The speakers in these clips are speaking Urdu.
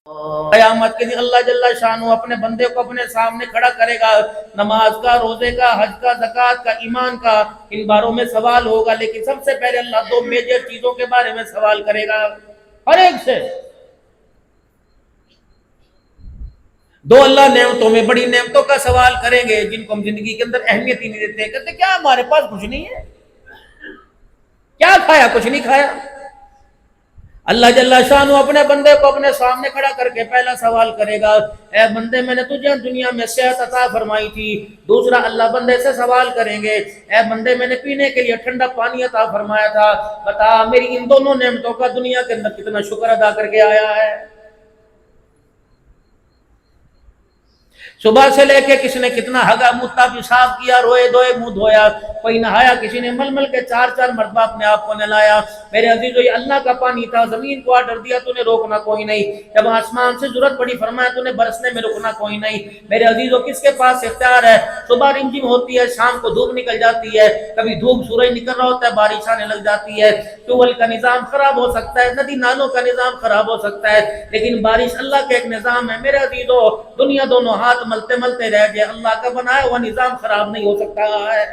قیامت کے دن اللہ جل شانہ اپنے بندے کو اپنے سامنے کھڑا کرے گا، نماز کا، روزے کا، حج کا، زکوٰۃ کا، ایمان کا، ان باروں میں سوال ہوگا، لیکن سب سے پہلے اللہ دو میجر چیزوں کے بارے میں سوال کرے گا ہر ایک سے۔ دو اللہ نعمتوں میں بڑی نعمتوں کا سوال کریں گے جن کو ہم زندگی کے اندر اہمیت ہی نہیں دیتے، کہتے کیا ہمارے پاس کچھ نہیں ہے، کیا کھایا؟ کچھ نہیں کھایا۔ اللہ جل شانہ اپنے بندے کو اپنے سامنے کھڑا کر کے پہلا سوال کرے گا، اے بندے میں نے تجھے دنیا میں صحت عطا فرمائی تھی۔ دوسرا اللہ بندے سے سوال کریں گے، اے بندے میں نے پینے کے لیے ٹھنڈا پانی عطا فرمایا تھا، بتا میری ان دونوں نعمتوں کا دنیا کے اندر کتنا شکر ادا کر کے آیا ہے۔ صبح سے لے کے کسی نے کتنا ہگا متا پیشاب کیا، روئے دھوئے منہ دھویا، کوئی نہایا، کسی نے مل مل کے چار مرتبہ اپنے آپ کو نہلایا۔ میرے عزیزو یہ اللہ کا پانی تھا، زمین کو آرڈر دیا تو نے روکنا کوئی نہیں، جب آسمان سے ضرورت پڑی فرمایا تو نے برسنے میں رکنا کوئی نہیں۔ میرے عزیزو کس کے پاس اختیار ہے؟ صبح رمجم ہوتی ہے، شام کو دھوپ نکل جاتی ہے، کبھی دھوپ سورج نکل رہا ہوتا ہے، بارش آنے لگ جاتی ہے، ٹیوبل کا نظام خراب ہو سکتا ہے، ندی نالوں کا نظام خراب ہو سکتا ہے، لیکن بارش اللہ کا ایک نظام ہے۔ میرے عزیزو دنیا دونوں ہاتھ ملتے ملتے رہ جائے، اللہ کا بنایا ہوا نظام خراب نہیں ہو سکتا ہے۔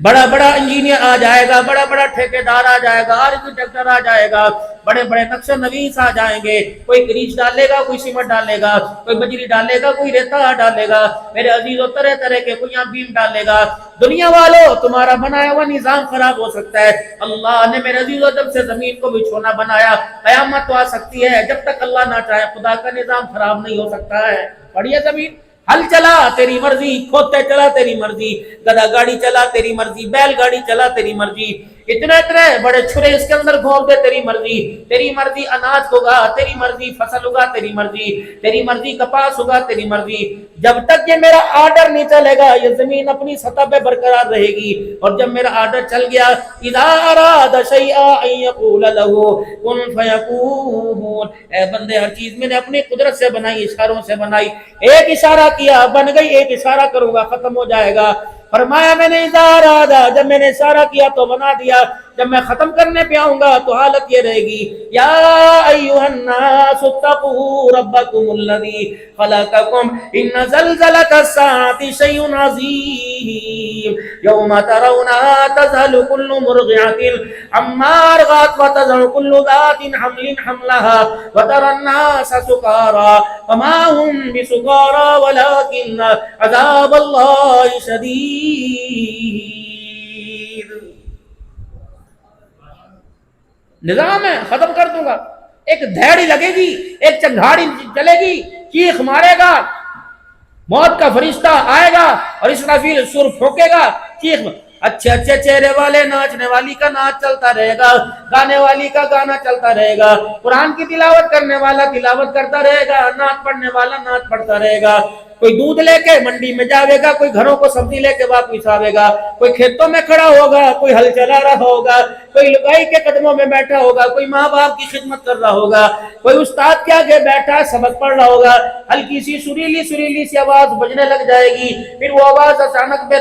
بڑا بڑا انجینئر آ جائے گا، بڑا بڑا ٹھیکیدار آ جائے گا، آرکیٹیکٹر آ جائے گا، بڑے بڑے نقشہ نویس آ جائیں گے، کوئی کریچ ڈالے گا، کوئی سیمنٹ ڈالے گا، کوئی بجری ڈالے گا، کوئی ریتا ڈالے گا، میرے عزیزو طرح طرح کے کوئی یہاں بیم ڈالے گا۔ دنیا والوں تمہارا بنایا ہوا نظام خراب ہو سکتا ہے، اللہ نے میرے عزیزو جب سے زمین کو بچھونا بنایا، قیامت تو آ سکتی ہے، جب تک اللہ نہ چاہے خدا کا نظام خراب نہیں ہو سکتا ہے۔ پڑھیے زمین، ہل چلا تیری مرضی، کھوتے چلا تیری مرضی، گدا گاڑی چلا تیری مرضی، بیل گاڑی چلا تیری مرضی، اتنے اتنے بڑے چھرے اس کے اندر گھونپ دے تیری مرضی، تیری مرضی اناج ہوگا، تیری مرضی فصل ہوگا، تیری مرضی، تیری مرضی کپاس ہوگا، تیری مرضی۔ جب تک یہ میرا آرڈر نہیں چلے گا یہ زمین اپنی سطح پہ برقرار رہے گی، اور جب میرا آرڈر چل گیا، اذا اراد شیئا ان یقول له کن فیکون، اے بندے ہر چیز میں نے اپنی قدرت سے بنائی، اشاروں سے بنائی، ایک اشارہ کیا بن گئی، ایک اشارہ کروں گا ختم ہو جائے گا۔ فرمایا میں نے اذا ارادہ، جب میں نے اشارہ کیا تو بنا دیا، جب میں ختم کرنے پہ آؤں گا تو حالت یہ رہے گی، یا ایھا الناس اتقوا ربکم الذی خلقکم ان زلزلۃ الساعۃ شیء عظیم یوم ترونها تذہل کل مرضعۃ عما ارضعت وتضع کل ذات حمل حملها وترى الناس سکارى وما هم بسکارى ولكن عذاب اللہ شدید۔ نظام ہے، ختم کر دوں گا، ایک دھیڑی لگے گی، ایک چنگھاڑی چلے گی، چیخ مارے گا، موت کا فرشتہ آئے گا اور اسرافیل سر پھونکے گا، چیخ، اچھے اچھے چہرے والے ناچنے والی کا ناچ چلتا رہے گا، گانے والی کا گانا چلتا رہے گا، قرآن کی تلاوت کرنے والا تلاوت کرتا رہے گا، نعت پڑھنے والا نعت پڑھتا رہے گا، کوئی دودھ لے کے منڈی میں جاوے گا، کوئی گھروں کو سبزی لے کے واپس آوے گا، کوئی کھیتوں میں کھڑا ہوگا، کوئی ہل چلا رہا ہوگا، کوئی لگائی کے قدموں میں بیٹھا ہوگا، کوئی ماں باپ کی خدمت کر رہا ہوگا، کوئی استاد کے آگے بیٹھا سبق پڑھ رہا ہوگا، ہلکی سی سریلی سریلی سی آواز بجنے لگ جائے گی، پھر وہ آواز اچانک بے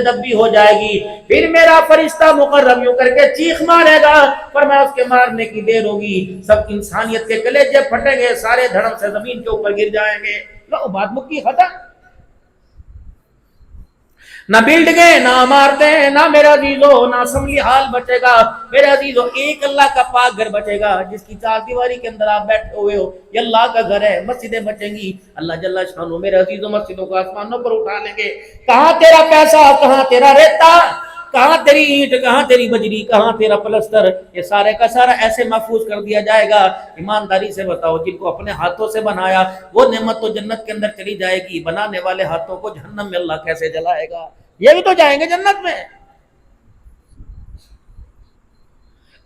دبی ہو جائے گی، پھر میرا فرشتہ مقرب یوں کر کے چیخ مارے گا، فرمایا اس کے مارنے کی دیر ہوگی، سب انسانیت کے کلیجے پھٹیں گے، سارے دھڑم سے زمین کے اوپر گر جائیں گے، لو بات مکی ختم۔ نہ بلڈنگیں، نہ عمارتیں، نہ میرا عزیزو نہ اسمبلی ہال بچے گا، میرے عزیزو ایک اللہ کا پاک گھر بچے گا جس کی چار دیواری کے اندر آپ بیٹھے ہوئے ہو، یہ اللہ کا گھر ہے، مسجدیں بچیں گی، اللہ جل شانہ میرے عزیزو مسجدوں کو آسمانوں پر اٹھا لیں گے، کہاں تیرا پیسہ، کہاں تیرا ریتا، کہاں تیری اینٹ، کہاں تیری بجری، کہاں تیرا پلستر، یہ سارے کا سارا ایسے محفوظ کر دیا جائے گا۔ ایمانداری سے بتاؤ جن کو اپنے ہاتھوں سے بنایا وہ نعمت تو جنت کے اندر چلی جائے گی، بنانے والے ہاتھوں کو جہنم میں اللہ کیسے جلائے گا؟ یہ بھی تو جائیں گے جنت میں۔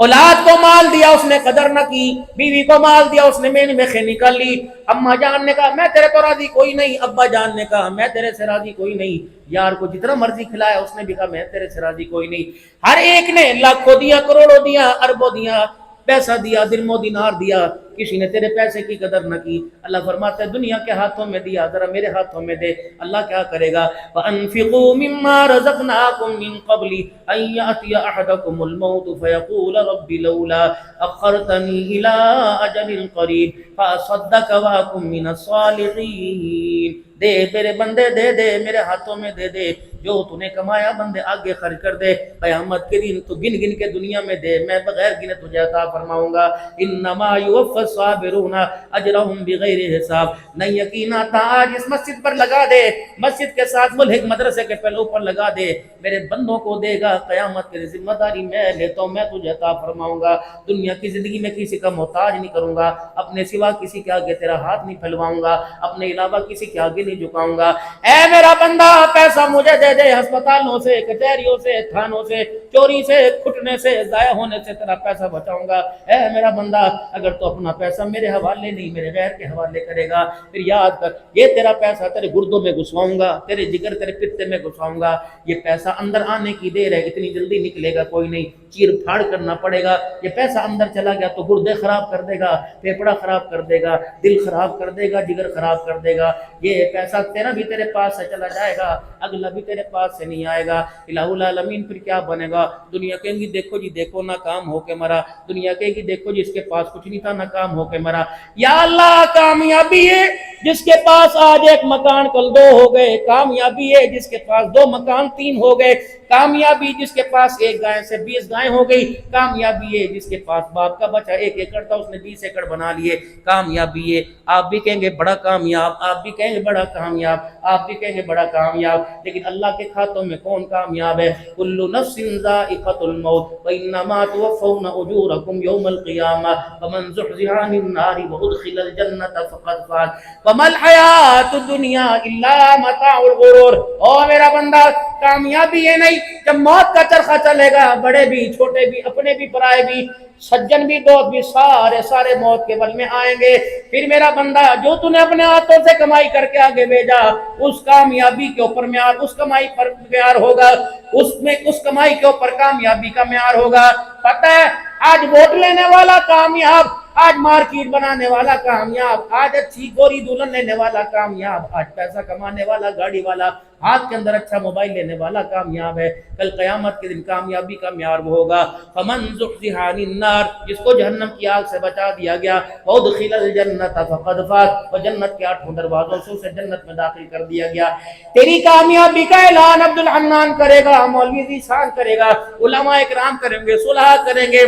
اولاد کو مال دیا اس نے قدر نہ کی، بیوی کو مال دیا اس نے مین میں خیر نکال لی، اماں جان نے کہا میں تیرے تو راضی کوئی نہیں، ابا جان نے کہا میں تیرے سے راضی کوئی نہیں، یار کو جتنا مرضی کھلایا اس نے بھی کہا میں تیرے سے راضی کوئی نہیں، ہر ایک نے لاکھوں دیا، کروڑوں دیا، اربوں دیا، پیسہ دیا، درموں دینار دیا، کسی نے تیرے پیسے کی قدر نہ کی. اللہ فرماتا ہے دنیا کے ہاتھوں میں دیا, ذرا میرے ہاتھوں میں دے. اللہ کیا کرے گا؟ وَأَنفِقُوا مِمَّا رَزَقْنَاكُم مِّن قَبْلِ أَن يَأْتِيَ أَحَدَكُمُ الْمَوْتُ فَيَقُولَ رَبِّ لَوْلَا أَخَّرْتَنِي إِلَىٰ أَجَلٍ قَرِيبٍ فَأَصَدَّقَ وَأَكُن مِّنَ الصَّالِحِينَ. دے میرے بندے, دے دے میرے ہاتھوں میں دے دے, جو تو نے کمایا بندے آگے خرچ کر دے. قیامت کے دن تو گن گن کے دنیا میں دے, میں بغیر گنے تجھے عطا فرماؤں گا. انما یوفی الصابرون اجرهم بغیر حساب. نہیں یقینا تھا آج اس مسجد پر لگا دے, مسجد کے ساتھ ملحق مدرسے کے پہلو پر لگا دے, میرے بندوں کو دے گا. قیامت کی ذمہ داری میں لیتا ہوں, میں تجھے عطا فرماؤں گا. دنیا کی زندگی میں کسی کا محتاج نہیں کروں گا, اپنے سوا کسی کے آگے تیرا ہاتھ نہیں پھیلواؤں گا, اپنے علاوہ کسی کے آگے نہیں جھکاؤں گا. اے میرا بندہ پیسہ مجھے دے دے, ہسپتالوں سے, کچہریوں سے, تھانوں سے, چوری سے, کھٹنے سے, ضائع ہونے سے تیرا پیسہ بچاؤں گا. اے میرا بندہ اگر تو اپنا پیسہ میرے حوالے نہیں میرے غیر کے حوالے کرے گا, پھر یاد کر یہ تیرا پیسہ تیرے گردوں میں گھسواؤں گا, تیرے جگر تیرے پتے میں گھسواؤں گا. یہ پیسہ اندر آنے کی دیر ہے, اتنی جلدی نکلے گا کوئی نہیں, چیر پھاڑ کرنا پڑے گا. یہ پیسہ اندر چلا گیا تو گردے خراب کر دے گا, پھیپڑا خراب کر دے گا, دل خراب کر دے گا, جگر خراب کر دے گا. یہ پیسہ تیرا بھی تیرے پاس سے چلا جائے گا, اگلا بھی تیرے پاس سے نہیں آئے گا. الہ العالمین پھر کیا بنے گا؟ دنیا کہیں گی دیکھو جی دیکھو ناکام ہو کے مرا, دنیا کہیں گی دیکھو جی اس کے پاس کچھ نہیں تھا ناکام ہو کے مرا. یا اللہ کامیابی ہے جس کے پاس آج ایک مکان کل دو ہو گئے, کامیابی ہے جس کے پاس دو مکان تین ہو گئے, کامیابی جس کے پاس ایک گائے سے 20 گائیں ہو گئی, کامیابی ہے جس کے پاس باپ کا بچہ 1 ایکڑ تھا اس نے 20 ایکڑ بنا لیے, کامیابی ہے. آپ بھی کہیں گے بڑا کامیاب, آپ بھی کہیں گے بڑا کامیاب, آپ بھی کہیں گے بڑا کامیاب, لیکن اللہ کے ہاتھوں میں کون کامیاب ہے؟ کل نفس ذائقۃ الموت وانما توفون اجورکم یوم القیامہ فمن زحزح عن النار وادخل الجنۃ فقد فاز وما الحیاۃ الدنیا الا متاع الغرور. او میرا بندہ کامیابی ہے نہیں جب موت کا چرخہ چلے گا, بڑے بھی چھوٹے بھی, اپنے بھی پرائے بھی, سجن بھی دوست بھی, سارے موت کے بل میں آئیں گے. پھر میرا بندہ جو تو نے اپنے ہاتھوں سے کمائی کر کے آگے بھیجا, اس کامیابی کے اوپر معیار, اس کمائی پر معیار ہوگا, اس کمائی کے اوپر کامیابی کا معیار ہوگا. پتہ ہے آج ووٹ لینے والا کامیاب, آج مارکیٹ بنانے والا کامیاب, آج اچھی گوری دلہن لینے والا کامیاب, آج پیسہ کمانے والا, گاڑی والا, ہاتھ کے اندر اچھا موبائل لینے والا کامیاب ہے. کل قیامت کے دن کامیابی کا معیار وہ ہوگا فمن زحزح عن النار, جس کو جہنم کی آگ سے بچا دیا گیا, وادخل الجنۃ فقد فاز, وہ جنت کے 8 دروازوں سے اسے جنت میں داخل کر دیا گیا. تیری کامیابی کا اعلان عبد الحنان کرے گا, مولوی ذیشان کرے گا, علماء اکرام کریں گے, صلحاء کریں گے,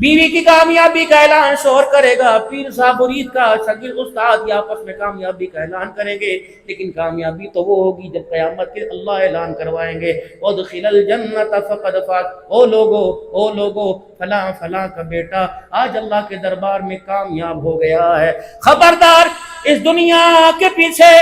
بیوی کی کامیابی کا اعلان شوہر کرے گا, پیر صاحب مرید کا, شاگرد استاد یہ آپس میں کامیابی کا اعلان کریں گے. لیکن کامیابی تو وہ ہوگی جب قیامت کے اللہ اعلان کروائیں گے وادخل الجنۃ فقد فاز. او لوگو فلاں کا بیٹا آج اللہ کے دربار میں کامیاب ہو گیا ہے. خبردار, اس دنیا کے پیچھے,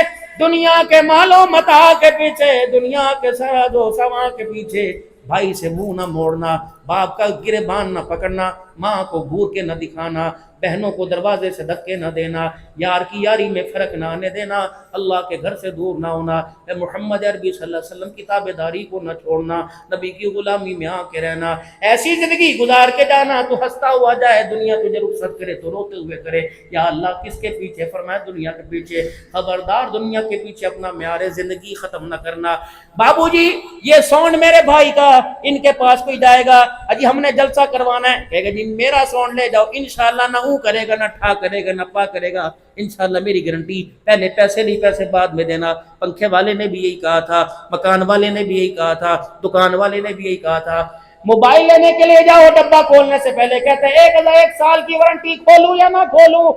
دنیا کے مال و متاع کے پیچھے, دنیا کے ساز و سامان کے پیچھے بھائی سے منہ نہ موڑنا, باپ کا گریبان نہ پکڑنا, ماں کو گھور کے نہ دکھانا, بہنوں کو دروازے سے دھکے نہ دینا, یار کی یاری میں فرق نہ آنے دینا, اللہ کے گھر سے دور نہ ہونا, اے محمد عربی صلی اللہ علیہ وسلم کی تابعداری کو نہ چھوڑنا, نبی کی غلامی میں آ کے رہنا. ایسی زندگی گزار کے جانا تو ہنستا ہوا جائے, دنیا تجھے رخصت کرے تو روتے ہوئے کرے. یا اللہ کس کے پیچھے؟ فرمایا دنیا کے پیچھے. خبردار دنیا کے پیچھے اپنا معیار زندگی ختم نہ کرنا. بابو جی یہ سونڈ میرے بھائی کا, ان کے پاس کوئی جائے گا, اجی ہم نے جلسہ کروانا ہے, کہے گا جی میرا سونڈ لے جاؤ, انشاءاللہ نہ اوں کرے گا, نہ ٹھا کرے گا, نہ پا کرے گا, انشاءاللہ میری گارنٹی. پہلے پیسے نہیں, پیسے بعد میں دینا. پنکھے والے نے بھی یہی کہا تھا, مکان والے نے بھی یہی کہا تھا, دکان والے نے بھی یہی کہا تھا. موبائل لینے کے لیے جاؤ, ڈبہ کھولنے سے پہلے کہتے ہیں 1 سال کی وارنٹی, کھولوں یا نہ کھولوں.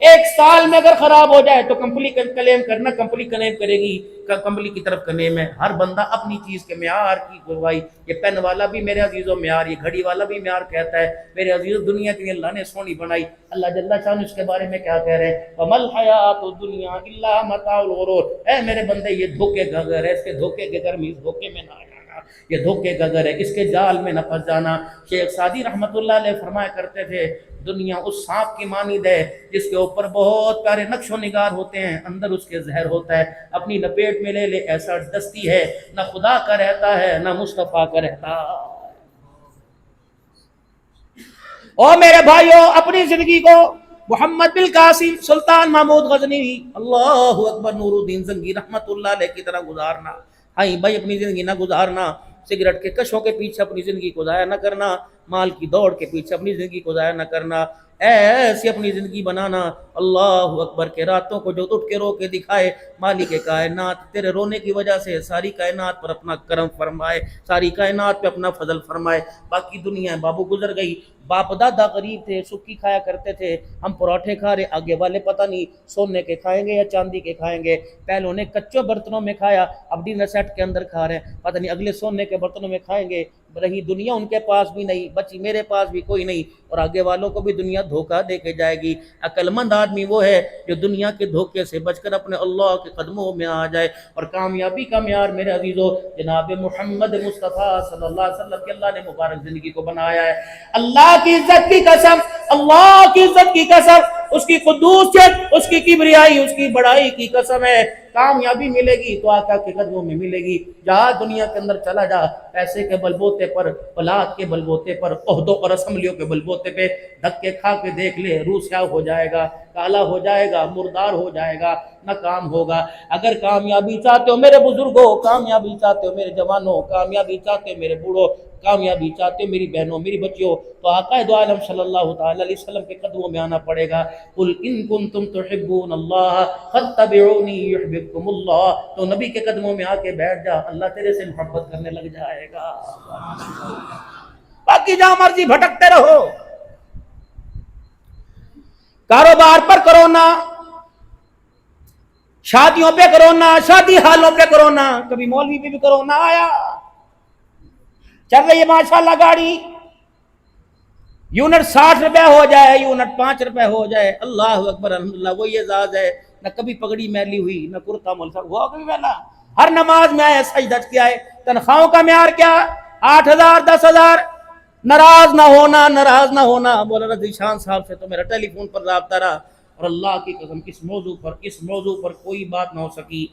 1 سال میں اگر خراب ہو جائے تو کمپنی کلیم کرنا, کمپنی کلیم کرے گی, کمپنی کی طرف کلیم ہے. ہر بندہ اپنی چیز کے معیار کی گواہی. یہ پین والا بھی میرے عزیزوں معیار, یہ گھڑی والا بھی معیار کہتا ہے. میرے عزیزوں دنیا کی اللہ نے سونی بنائی, اللہ جل شانہ اس کے بارے میں کیا کہہ رہے ہیں؟ وَمَا الْحَيَاةُ الدُّنْيَا إِلَّا مَتَاعُ الْغُرُورِ. اے میرے بندے یہ دھوکے کا گھر ہے, اس کے دھوکے کے گھر میں اس دھوکے میں نہ آنا, یہ دھوکے کا گھر ہے, اس کے جال میں نہ پھنس جانا. شیخ سعدی رحمۃ اللہ علیہ فرمایا کرتے تھے دنیا اس سانپ کی مانند ہے جس کے اوپر بہت پیارے نقش و نگار ہوتے ہیں, اندر اس کے زہر ہوتا ہے. اپنی لپیٹ میں لے لے, ایسا دستی ہے, نہ خدا کا رہتا ہے نہ مصطفیٰ کا رہتا. او میرے بھائیو اپنی زندگی کو محمد بن قاسم سلطان محمود غزنوی اللہ اکبر نور الدین زنگی رحمت اللہ علیہ کی طرح گزارنا. ہاں بھائی اپنی زندگی نہ گزارنا سگریٹ کے کشوں کے پیچھے اپنی زندگی کو ضائع نہ کرنا, مال کی دوڑ کے پیچھے اپنی زندگی کو ضائع نہ کرنا, ایسی اپنی زندگی بنانا. اللہ اکبر کے راتوں کو جو اٹھ کے رو کے دکھائے, مالک کائنات تیرے رونے کی وجہ سے ساری کائنات پر اپنا کرم فرمائے, ساری کائنات پہ اپنا فضل فرمائے. باقی دنیا بابو گزر گئی, باپ دادا غریب تھے, سکی کھایا کرتے تھے, ہم پراٹھے کھا رہے, آگے والے پتہ نہیں سونے کے کھائیں گے یا چاندی کے کھائیں گے. پہلوں نے کچے برتنوں میں کھایا, اب ڈنر سیٹ کے اندر کھا رہے ہیں, پتہ نہیں اگلے سونے کے برتنوں میں کھائیں گے. رہی دنیا ان کے پاس بھی نہیں بچی, میرے پاس بھی کوئی نہیں, اور آگے والوں کو بھی دنیا دھوکہ دے کے جائے گی. عقل مند آدمی وہ ہے جو دنیا کے دھوکے سے بچ کر اپنے اللہ کے قدموں میں آ جائے. اور کامیابی کا معیار میرے عزیزو جناب محمد مصطفیٰ صلی اللہ علیہ وسلم کے اللہ نے مبارک زندگی کو بنایا ہے. اللہ کی عزت کی قسم, اللہ کی عزت کی قسم, اس کی قدوسیت, اس کی کبریائی, اس کی بڑائی کی قسم ہے, کامیابی ملے گی تو آقا کے قدموں میں ملے گی. جہاں دنیا کے اندر چلا جا, پیسے کے بلبوتے پر, اولاد کے بلبوتے پر, عہدوں اور اسمبلیوں کے بلبوتے پہ دھکے کھا کے دیکھ لے, روح سیاہ ہو جائے گا, کالا ہو جائے گا, مردار ہو جائے گا, نہ کام ہوگا. اگر کامیابی چاہتے ہو میرے بزرگوں, کامیابی چاہتے ہو میرے جوانوں, کامیابی چاہتے ہو میرے بوڑھوں, کامیابی چاہتے ہو میری بہنوں میری بچیوں, تو آقا دو عالم صلی اللہ تعالی علیہ وسلم کے قدموں میں آنا پڑے گا. قل ان کنتم تحبون اللہ فاتبعونی یحببکم اللہ, تو نبی کے قدموں میں آ کے بیٹھ جا, اللہ تیرے سے محبت کرنے لگ جائے گا. باقی جہاں مرضی بھٹکتے رہو, کاروبار پر کرونا, شادیوں پہ کرونا, شادی حالوں پہ کرونا, کبھی مولوی پہ بھی کرونا آیا. چل رہی ہے ماشاءاللہ گاڑی, یونٹ 60 روپے ہو جائے, یونٹ 5 روپے ہو جائے, اللہ اکبر الحمدللہ, وہی اعزاز ہے. نہ کبھی پگڑی میلی ہوئی, نہ کرتا ملسا ہوا کبھی میلا, ہر نماز میں آئے سجدہ کیا ہے. تنخواہوں کا معیار کیا, 8,000 10,000. ناراض نہ ہونا, ناراض نہ ہونا. مولانا ذیشان صاحب سے تو میرا ٹیلی فون پر رابطہ رہا, اور اللہ کی قسم اس موضوع پر کوئی بات نہ ہو سکی.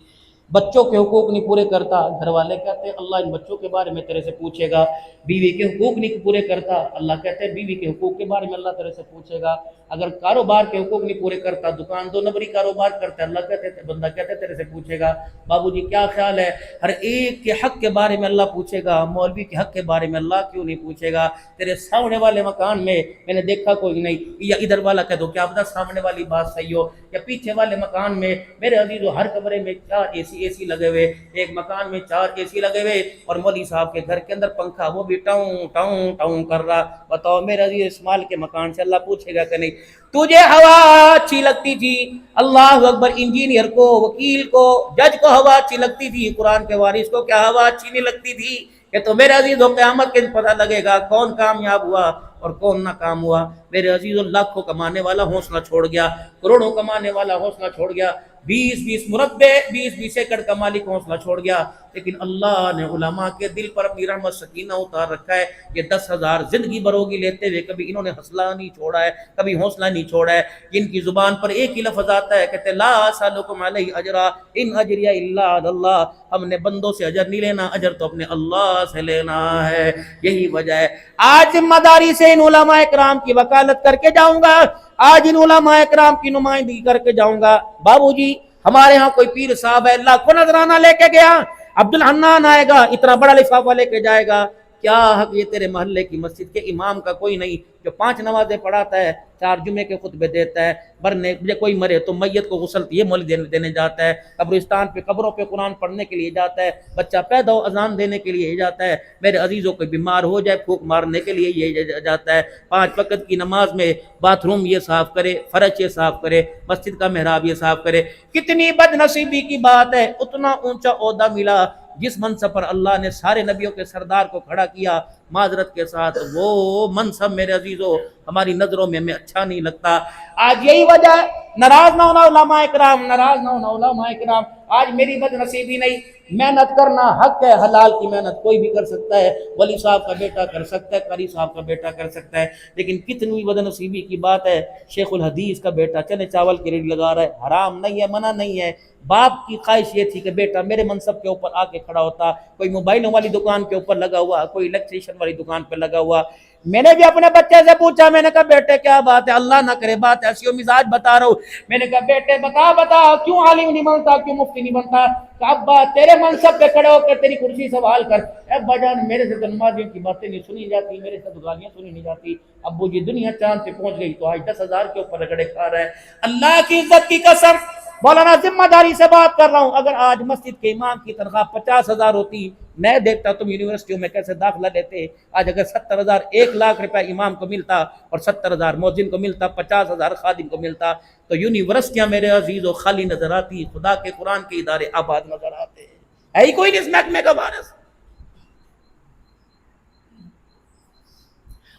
بچوں کے حقوق نہیں پورے کرتا, گھر والے کہتے ہیں اللہ ان بچوں کے بارے میں تیرے سے پوچھے گا. بیوی کے حقوق نہیں پورے کرتا, اللہ کہتے ہیں بیوی کے حقوق کے بارے میں اللہ تیرے سے پوچھے گا. اگر کاروبار کے حقوق نہیں پورے کرتا, دکان 2 نمبری کاروبار کرتا ہے, اللہ کہتے ہیں بندہ کہتے ہیں تیرے سے پوچھے گا. بابو جی کیا خیال ہے, ہر ایک کے حق کے بارے میں اللہ پوچھے گا, مولوی کے حق کے بارے میں اللہ کیوں نہیں پوچھے گا. تیرے سامنے والے مکان میں نے دیکھا کوئی نہیں, یا ادھر والا کہہ دو کیا پتہ سامنے والی بات صحیح ہو, یا پیچھے والے مکان میں میرے عزیزو ہر کمرے میں 4 اے سی لگے ہوئے, ایک مکان میں 4 اے سی لگے ہوئے, اور مولوی صاحب کے گھر کے اندر پنکھا وہ بھی ٹاؤں ٹاؤں ٹاؤں کر رہا. بتاؤ میرے عزیز اسماعیل کے مکان سے اللہ پوچھے گا کہ نہیں تجھے ہوا اچھی لگتی تھی, اللہ اکبر, انجینئر کو, وکیل کو, جج کو ہوا اچھی لگتی تھی, قرآن کے وارث کو کیا ہوا اچھی نہیں لگتی تھی؟ کہ تو میرے عزیزو قیامت کے دن پتہ لگے گا کون کامیاب ہوا اور کون ناکام ہوا. میرے عزیزو لاکھوں کمانے والا حوصلہ چھوڑ گیا, کروڑوں کمانے والا حوصلہ چھوڑ گیا, 20 مربع 20 ایکڑ کا مالک حوصلہ چھوڑ گیا, لیکن اللہ نے علماء کے دل پر اپنی رحمت سکینہ اتار رکھا ہے. یہ 10,000 زندگی بروگی لیتے ہوئے کبھی انہوں نے حوصلہ نہیں چھوڑا ہے, کبھی حوصلہ نہیں چھوڑا ہے. جن کی زبان پر ایک ہی لفظ آتا ہے, کہتے لا اسألکم علیہ اجرا ان اجری الا علی اللہ, ہم نے بندوں سے اجر نہیں لینا, اجر تو اپنے اللہ سے لینا ہے. یہی وجہ ہے آج ذمہ داری سے ان علماء کرام کی وکالت کر کے جاؤں گا, آج ان علماء کرام کی نمائندگی کر کے جاؤں گا. بابو جی ہمارے ہاں کوئی پیر صاحب ہے, لاکھوں نذرانہ لے کے گیا, عبدالحنان آئے گا اتنا بڑا لفافہ لے کے جائے گا, کیا حق یہ تیرے محلے کی مسجد کے امام کا کوئی نہیں جو 5 نمازیں پڑھاتا ہے, 4 جمعے کے خطبے دیتا ہے, مرنے کوئی مرے تو میت کو غسل یہ مول دینے جاتا ہے, قبرستان پہ قبروں پہ قرآن پڑھنے کے لیے جاتا ہے, بچہ پیدا ہو اذان دینے کے لیے جاتا ہے, میرے عزیزوں کوئی بیمار ہو جائے پھونک مارنے کے لیے یہ جاتا ہے, 5 وقت کی نماز میں باتھ روم یہ صاف کرے, فرش یہ صاف کرے, مسجد کا محراب یہ صاف کرے. کتنی بد نصیبی کی بات ہے, اتنا اونچا عہدہ ملا جس منصب پر اللہ نے سارے نبیوں کے سردار کو کھڑا کیا, معذرت کے ساتھ وہ منصب میرے عزیزو ہماری نظروں میں ہمیں اچھا نہیں لگتا. آج یہی وجہ ہے, ناراض نہ ہونا علماء کرام, ناراض نہ ہونا علماء کرام. آج میری بدنصیبی نہیں، محنت کرنا حق ہے، حلال کی محنت کوئی بھی کر سکتا ہے، ولی صاحب کا بیٹا کر سکتا ہے، قاری صاحب کا بیٹا کر سکتا ہے، لیکن کتنی بدنصیبی کی بات ہے، شیخ الحدیث کا بیٹا چنے چاول کی ریڑھی لگا رہا ہے، حرام نہیں ہے، منع نہیں ہے، باپ کی خواہش یہ تھی کہ بیٹا میرے منصب کے اوپر آ کے کھڑا ہوتا، کوئی موبائلوں والی دکان کے اوپر لگا ہوا، کوئی الیکٹریشین والی دکان پہ لگا ہوا۔ میں نے بھی اپنے بچے سے پوچھا، میں نے کہا بیٹے کیا بات ہے، اللہ نہ کرے بات ایسی ہو، مزاج بتا رہا ہوں، میں نے کہا بیٹے بتا کیوں عالم نہیں بنتا، کیوں مفتی نہیں بنتا؟ کہ ابا تیرے منصب پہ کھڑے ہو کر تیری کرسی سوال کر۔ ابا جان میرے سے نمازیوں کی باتیں نہیں سنی جاتی، میرے سے گالیاں سنی نہیں جاتی، ابو جی دنیا چاند پہ پہنچ گئی تو آج 10,000 کے اوپر رگڑے کھا رہا ہے۔ اللہ کی عزت کی قسم مولانا ذمہ داری سے بات کر رہا ہوں، اگر آج مسجد کے امام کی تنخواہ 50,000 ہوتی، میں دیکھتا تم یونیورسٹیوں میں کیسے داخلہ لیتے، آج اگر 70,000 1 لاکھ روپے امام کو ملتا اور 70,000 مؤذن کو ملتا، 50,000 خادم کو ملتا، تو یونیورسٹیاں میرے عزیزوں خالی نظر آتی، خدا کے قرآن کے ادارے آباد نظر آتے۔ ہے ہی کوئی نہیں اس محکمے کا وارث۔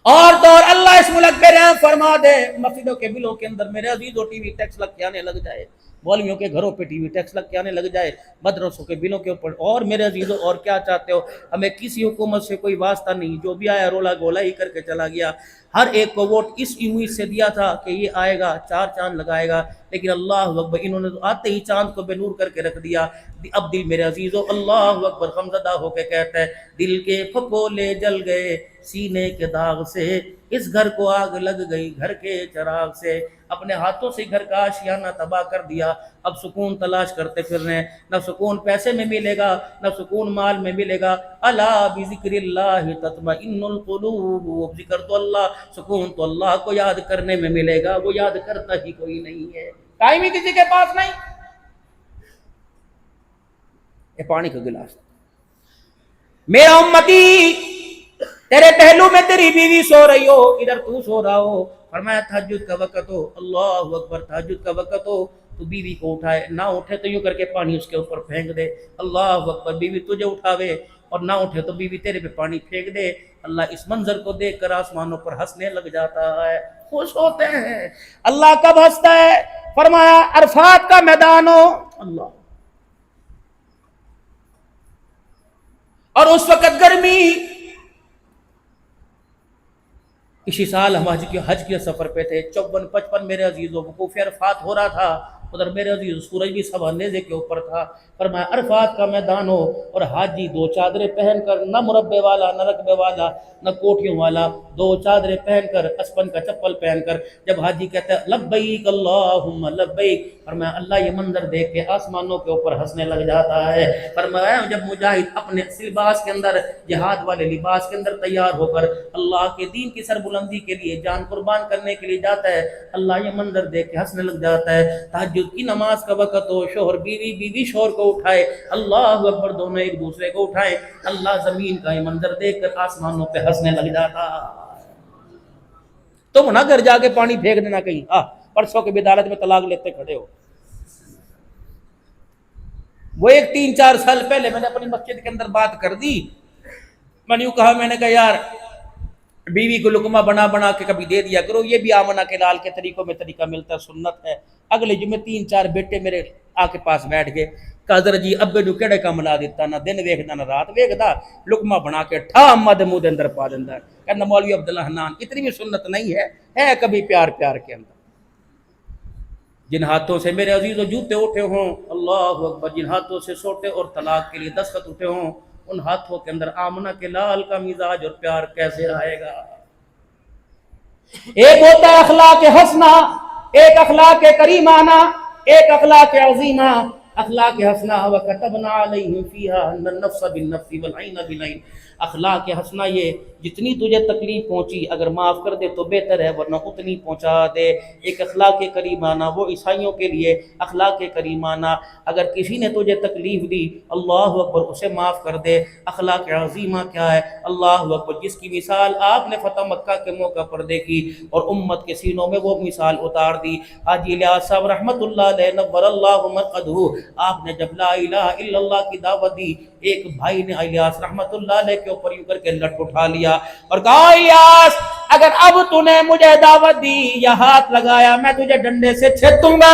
اور دور اللہ اس ملک پہ رحم فرما دے، مسجدوں کے بلوں کے اندر میرے عزیزوں ٹی وی ٹیکس لگ کے آنے لگ جائے، مولویوں کے گھروں پہ ٹی وی ٹیکس لگ کے آنے لگ جائے، مدرسوں کے بلوں کے اوپر۔ اور میرے عزیزوں اور کیا چاہتے ہو؟ ہمیں کسی حکومت سے کوئی واسطہ نہیں، جو بھی آیا رولا گولا ہی کر کے چلا گیا۔ ہر ایک کو ووٹ اس امید سے دیا تھا کہ یہ آئے گا 4 چاند لگائے گا، لیکن اللہ اکبر انہوں نے تو آتے ہی چاند کو بے نور کر کے رکھ دیا۔ اب دل میرے عزیزوں اللہ اکبر غمزدہ ہو کے کہتا ہے، دل کے پھپھولے جل گئے سینے کے داغ سے، اس گھر کو آگ لگ گئی گھر کے چراغ سے۔ اپنے ہاتھوں سے گھر کا آشیانہ تباہ کر دیا، اب سکون تلاش کرتے پھر رہے ہیں، نہ سکون پیسے میں ملے گا، نہ سکون مال میں ملے گا۔ الا بذکر اللہ تطمئن القلوب، ذکر تو اللہ، سکون تو اللہ کو یاد کرنے میں ملے گا، وہ یاد کرتا ہی کوئی نہیں ہے، ٹائم ہی کسی کے پاس نہیں۔ یہ پانی کا گلاس، میرا امتی تیرے پہلو میں تیری بیوی سو رہی ہو، ادھر تو سو رہا ہو، فرمایا تہجد کا وقت ہو، اللہ اکبر تہجد کا وقت ہو تو بیوی کو اٹھائے، نہ اٹھے تو یوں کر کے پانی اس کے اوپر پھینک دے، اللہ اکبر، بیوی تجھے اٹھاوے اور نہ اٹھے تو بیوی تیرے پہ پانی پھینک دے۔ اللہ اس منظر کو دیکھ کر آسمانوں پر ہنسنے لگ جاتا ہے، خوش ہوتے ہیں۔ اللہ کب ہنستا ہے؟ فرمایا عرفات کا میدان ہو، اللہ، اور اس وقت گرمی، اسی سال ہم حج کے سفر پہ تھے، 54-55 میرے عزیزوں وقوف عرفات ہو رہا تھا، ادھر میرے عزیز سورج بھی سب اندھیرے کے اوپر تھا۔ فرمایا عرفات کا میدان ہو اور حاجی 2 چادریں پہن کر، نہ مربے والا نہ رقبے والا نہ کوٹیوں والا، 2 چادریں پہن کر، اسپن کا چپل پہن کر، جب حاجی کہتا ہے لبیک اللہم لبیک، فرمایا اللہ یہ منظر دیکھ کے آسمانوں کے اوپر ہنسنے لگ جاتا ہے۔ فرمایا جب مجاہد اپنے لباس کے اندر، جہاد والے لباس کے اندر تیار ہو کر اللہ کے دین کی سربلندی کے لیے جان قربان کرنے کے لیے جاتا ہے، اللہ یہ منظر دیکھ کے ہنسنے لگ جاتا ہے۔ تہجد کی نماز کا وقت ہو، شوہر بیوی، بیوی شوہر کو اٹھائے، اللہ اکبر، دونوں ایک دوسرے کو اٹھائے، اللہ زمین کا یہ منظر دیکھ کر آسمانوں پہ ہنسنے لگ جاتا۔ تم نہ گھر جا کے پانی پھینک دینا کہیں، پرسوں کے عدالت میں طلاق لیتے کھڑے ہو۔ وہ ایک 3-4 سال پہلے میں نے اپنی مسجد کے اندر بات کر دی، میں نے کہا، میں نے کہا یار بیوی کو لقمہ بنا بنا کے کبھی دے دیا کرو، یہ بھی آمنہ کے لال کے طریقوں میں طریقہ ملتا ہے، سنت ہے۔ اگلے جمعے 3-4 بیٹے میرے آ کے پاس بیٹھ گئے، کہا حضرت جی ابے نو کیڑے کام لا دیتا، نہ دن ویکھدا نہ رات ویکھدا، لقمہ بنا کے ٹھا اما دے منہ دے اندر پا دیندا ہے۔ کہنا مولوی عبداللہ حنان اتنی بھی سنت نہیں ہے کبھی پیار پیار کے اندر۔ جن ہاتھوں سے میرے عزیزوں جوتے اٹھے ہوں، اللہ اکبر، جن ہاتھوں سے سوٹے اور طلاق کے لیے دستخط اٹھے ہوں، ان ہاتھوں کے اندر آمنہ کے لال کا مزاج اور پیار کیسے آئے گا؟ ایک ہوتا ہے اخلاق حسنہ، ایک اخلاق کریمانہ، ایک اخلاق عظیمہ۔ اخلاق حسنہ وَكَتَبْنَا عَلَيْهِمْ فِيهَا أَنَّ النَّفْسَ بِالنَّفْسِ وَالْعَيْنَ بِالْعَيْنِ۔ اخلاق حسنہ یہ جتنی تجھے تکلیف پہنچی اگر معاف کر دے تو بہتر ہے، ورنہ اتنی پہنچا دے۔ ایک اخلاق کریمانہ، وہ عیسائیوں کے لیے اخلاق کریمانہ، اگر کسی نے تجھے تکلیف دی اللہ اکبر اسے معاف کر دے۔ اخلاق عظیمہ کیا ہے؟ اللہ اکبر، جس کی مثال آپ نے فتح مکہ کے موقع پر دیکھی اور امت کے سینوں میں وہ مثال اتار دی۔ حاجی الیاس صاحب رحمۃ اللہ علیہ نور اللہ مرقدہ، آپ نے جب لا الہ الا اللہ کی دعوت دی، ایک بھائی نے الیاس رحمۃ اللہ علیہ کے اوپر یوں کر کے لٹ اٹھا لیا اور کہا الیاس اگر اب تو نے مجھے دعوت دی یا ہاتھ لگایا میں تجھے ڈنڈے سے چھیدوں گا۔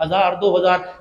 1000, 2000,